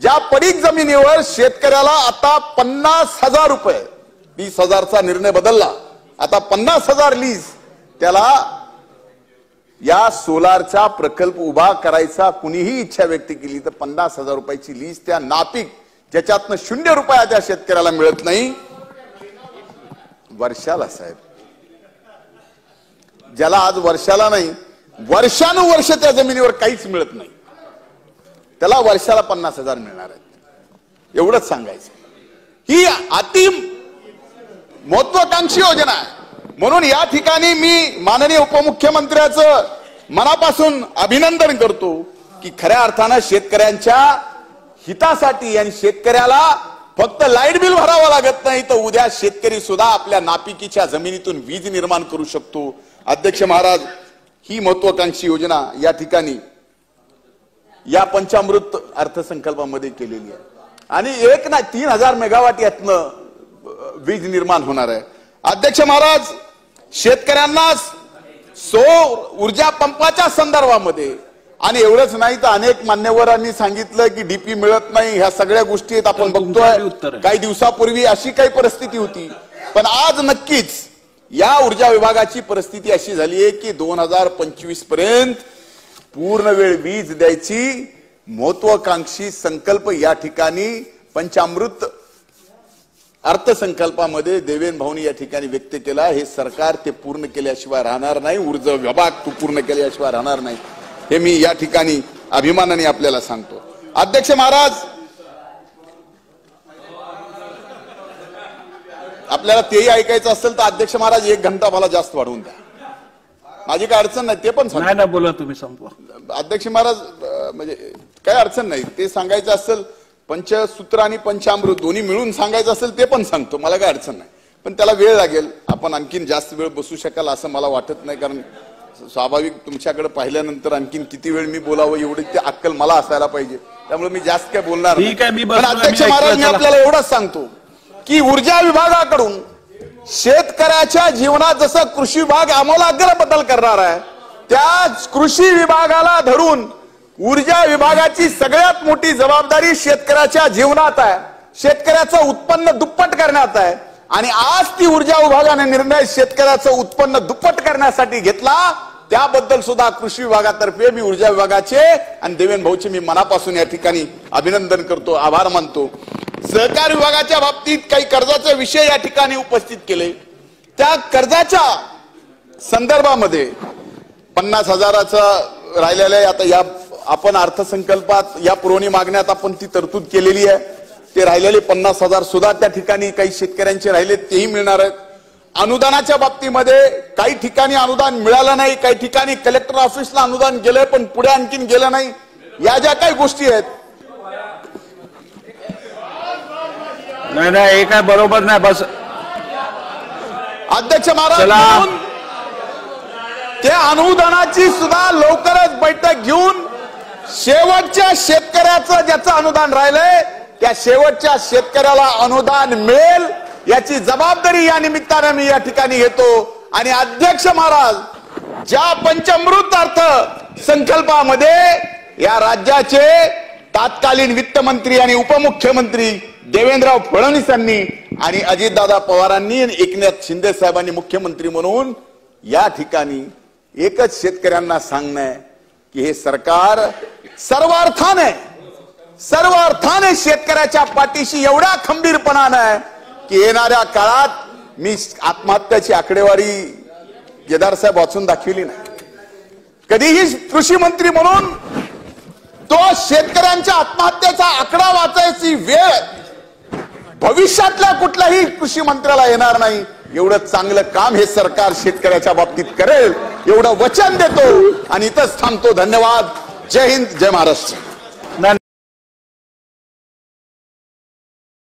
ज्या पडीक जमिनीवर शेतकऱ्याला आता 50,000 रुपये, 20,000चा निर्णय बदलला, आता 50,000 लीज त्याला या सोलारचा प्रकल्प उभा करायचा कुणीही इच्छा व्यक्त केली तर 50,000 रुपयाची लीज त्या नापीक, ज्याच्यातनं 0 रुपया त्या शेतकऱ्याला मिळत नाही वर्षाला. साहेब, ज्याला आज वर्षाला नाही वर्षानुवर्ष त्या जमिनीवर काहीच मिळत नाही, त्याला वर्षाला 50,000 मिळणार आहेत, एवढंच सांगायचं. ही अति महत्वाकांक्षी योजना आहे. म्हणून या ठिकाणी मी माननीय उपमुख्यमंत्र्याचं मनापासून अभिनंदन करतो की खऱ्या अर्थानं शेतकऱ्यांच्या हितासाठी आणि शेतकऱ्याला फक्त लाईट बिल भरावं लागत नाही तर उद्या शेतकरी सुद्धा आपल्या नापिकीच्या जमिनीतून वीज निर्माण करू शकतो. अध्यक्ष महाराज, ही महत्वाकांक्षी योजना या ठिकाणी या पंचामृत अर्थसंकल्पामध्ये केलेली आहे आणि 3,000 मेगावॉट यातनं वीज निर्माण होणार आहे. अध्यक्ष महाराज, शेतकऱ्यांना सौर ऊर्जा पंपाच्या संदर्भामध्ये आणि एवढंच नाही तर अनेक मान्यवरांनी सांगितलं की डीपी मिळत नाही, ह्या सगळ्या गोष्टी आपण बघतोय. काही दिवसापूर्वी अशी काही परिस्थिती होती, पण आज नक्कीच या ऊर्जा विभागाची परिस्थिती अशी झाली आहे की 2025 पर्यंत पूर्ण वेळ वीज द्यायची महत्वाकांक्षी संकल्प या ठिकाणी पंचामृत अर्थसंकल्पामध्ये देवेंद्र भाऊनी या ठिकाणी व्यक्त केला. हे सरकार ते पूर्ण केल्याशिवाय राहणार नाही, ऊर्जा विभाग तो पूर्ण केल्याशिवाय राहणार नाही, हे मी या ठिकाणी अभिमानाने आपल्याला सांगतो. अध्यक्ष महाराज, आपल्याला तेही ऐकायचं असेल तर अध्यक्ष महाराज 1 घंटा मला जास्त वाढवून द्या, माझी काय अडचण नाही, ते पण नाही ना, बोला तुम्ही संपवा. अध्यक्ष महाराज, म्हणजे काय अडचण नाही, ते सांगायचं असेल पंचसूत्र आणि पंचामृत दोन्ही मिळून सांगायचं असेल ते पण सांगतो, मला काय अडचण नाही. पण त्याला वेळ लागेल, आपण आणखीन जास्त वेळ बसू शकाल असं मला वाटत नाही, कारण स्वाभाविक तुमच्याकडे पाहिल्यानंतर आणखीन किती वेळ मी बोलावं एवढी ते अक्कल मला असायला पाहिजे, त्यामुळे मी जास्त काय बोलणार नाही. पण अध्यक्ष महाराज, मी आपल्याला एवढंच सांगतो की ऊर्जा विभागाकडून शेतकऱ्याच्या जीवनात जसं कृषी विभाग आमूलाग्र बदल करणार आहे, त्याच कृषी विभागाला धरून ऊर्जा विभागाची सगळ्यात मोठी जबाबदारी शेतकऱ्याच्या जीवनात आहे, शेतकऱ्याचं उत्पन्न दुप्पट करण्यात आहे. आणि आज ती ऊर्जा विभागाने निर्णय शेतकऱ्याचं उत्पन्न दुप्पट करण्यासाठी घेतला, त्याबद्दल सुद्धा कृषी विभागातर्फे मी ऊर्जा विभागाचे आणि देवेंद्र भाऊचे मी मनापासून या ठिकाणी अभिनंदन करतो, आभार मानतो. सहकार विभागाच्या बाबतीत काही कर्जाचे विषय या ठिकाणी उपस्थित केले. त्या कर्जाच्या संदर्भामध्ये 50,000चं राहिलेलं आहे. आता या आपण अर्थसंकल्पात या पुरवणी मागण्यात आपण ती तरतूद केलेली आहे. ते राहिलेले 50,000 सुद्धा त्या ठिकाणी काही शेतकऱ्यांचे राहिले तेही मिळणार आहेत. अनुदानाच्या बाबतीमध्ये काही ठिकाणी अनुदान मिळालं नाही, काही ठिकाणी कलेक्टर ऑफिसला अनुदान गेलंय पण पुढे आणखीन गेलं नाही. या ज्या काही गोष्टी आहेत, नाही हे काय बरोबर नाही. बस अध्यक्ष महाराज, त्या अनुदानाची सुद्धा लवकरच बैठक घेऊन शेवटच्या शेतकऱ्याचं ज्याचं अनुदान राहिलंय त्या शेवटच्या शेतकऱ्याला अनुदान मिळेल याची जबाबदारी या निमित्ताने मी या ठिकाणी घेतो. आणि अध्यक्ष महाराज, ज्या पंचामृत अर्थ संकल्पामध्ये या राज्याचे तत्कालीन वित्तमंत्री आणि उपमुख्यमंत्री देवेंद्रराव फडणवीस यांनी आणि अजितदादा पवारांनी आणि एकनाथ शिंदे साहेबांनी मुख्यमंत्री म्हणून या ठिकाणी एकच शेतकऱ्यांना सांगणं आहे की हे सरकार सर्व अर्थाने शेतकऱ्याच्या पाठीशी एवढ्या खंबीरपणानं आहे की येणाऱ्या काळात मी आत्महत्याची आकडेवारी केदार साहेब वाचून दाखविली नाही. कधीही कृषी मंत्री म्हणून तो शेतकऱ्यांच्या आत्महत्येचा आकडा वाचायची वेळ भविष्यातल्या कुठल्याही कृषी मंत्र्याला येणार नाही. एवढं चांगलं काम हे सरकार शेतकऱ्याच्या बाबतीत करेल एवढं वचन देतो आणि इथंच थांबतो. धन्यवाद. जय हिंद, जय महाराष्ट्र.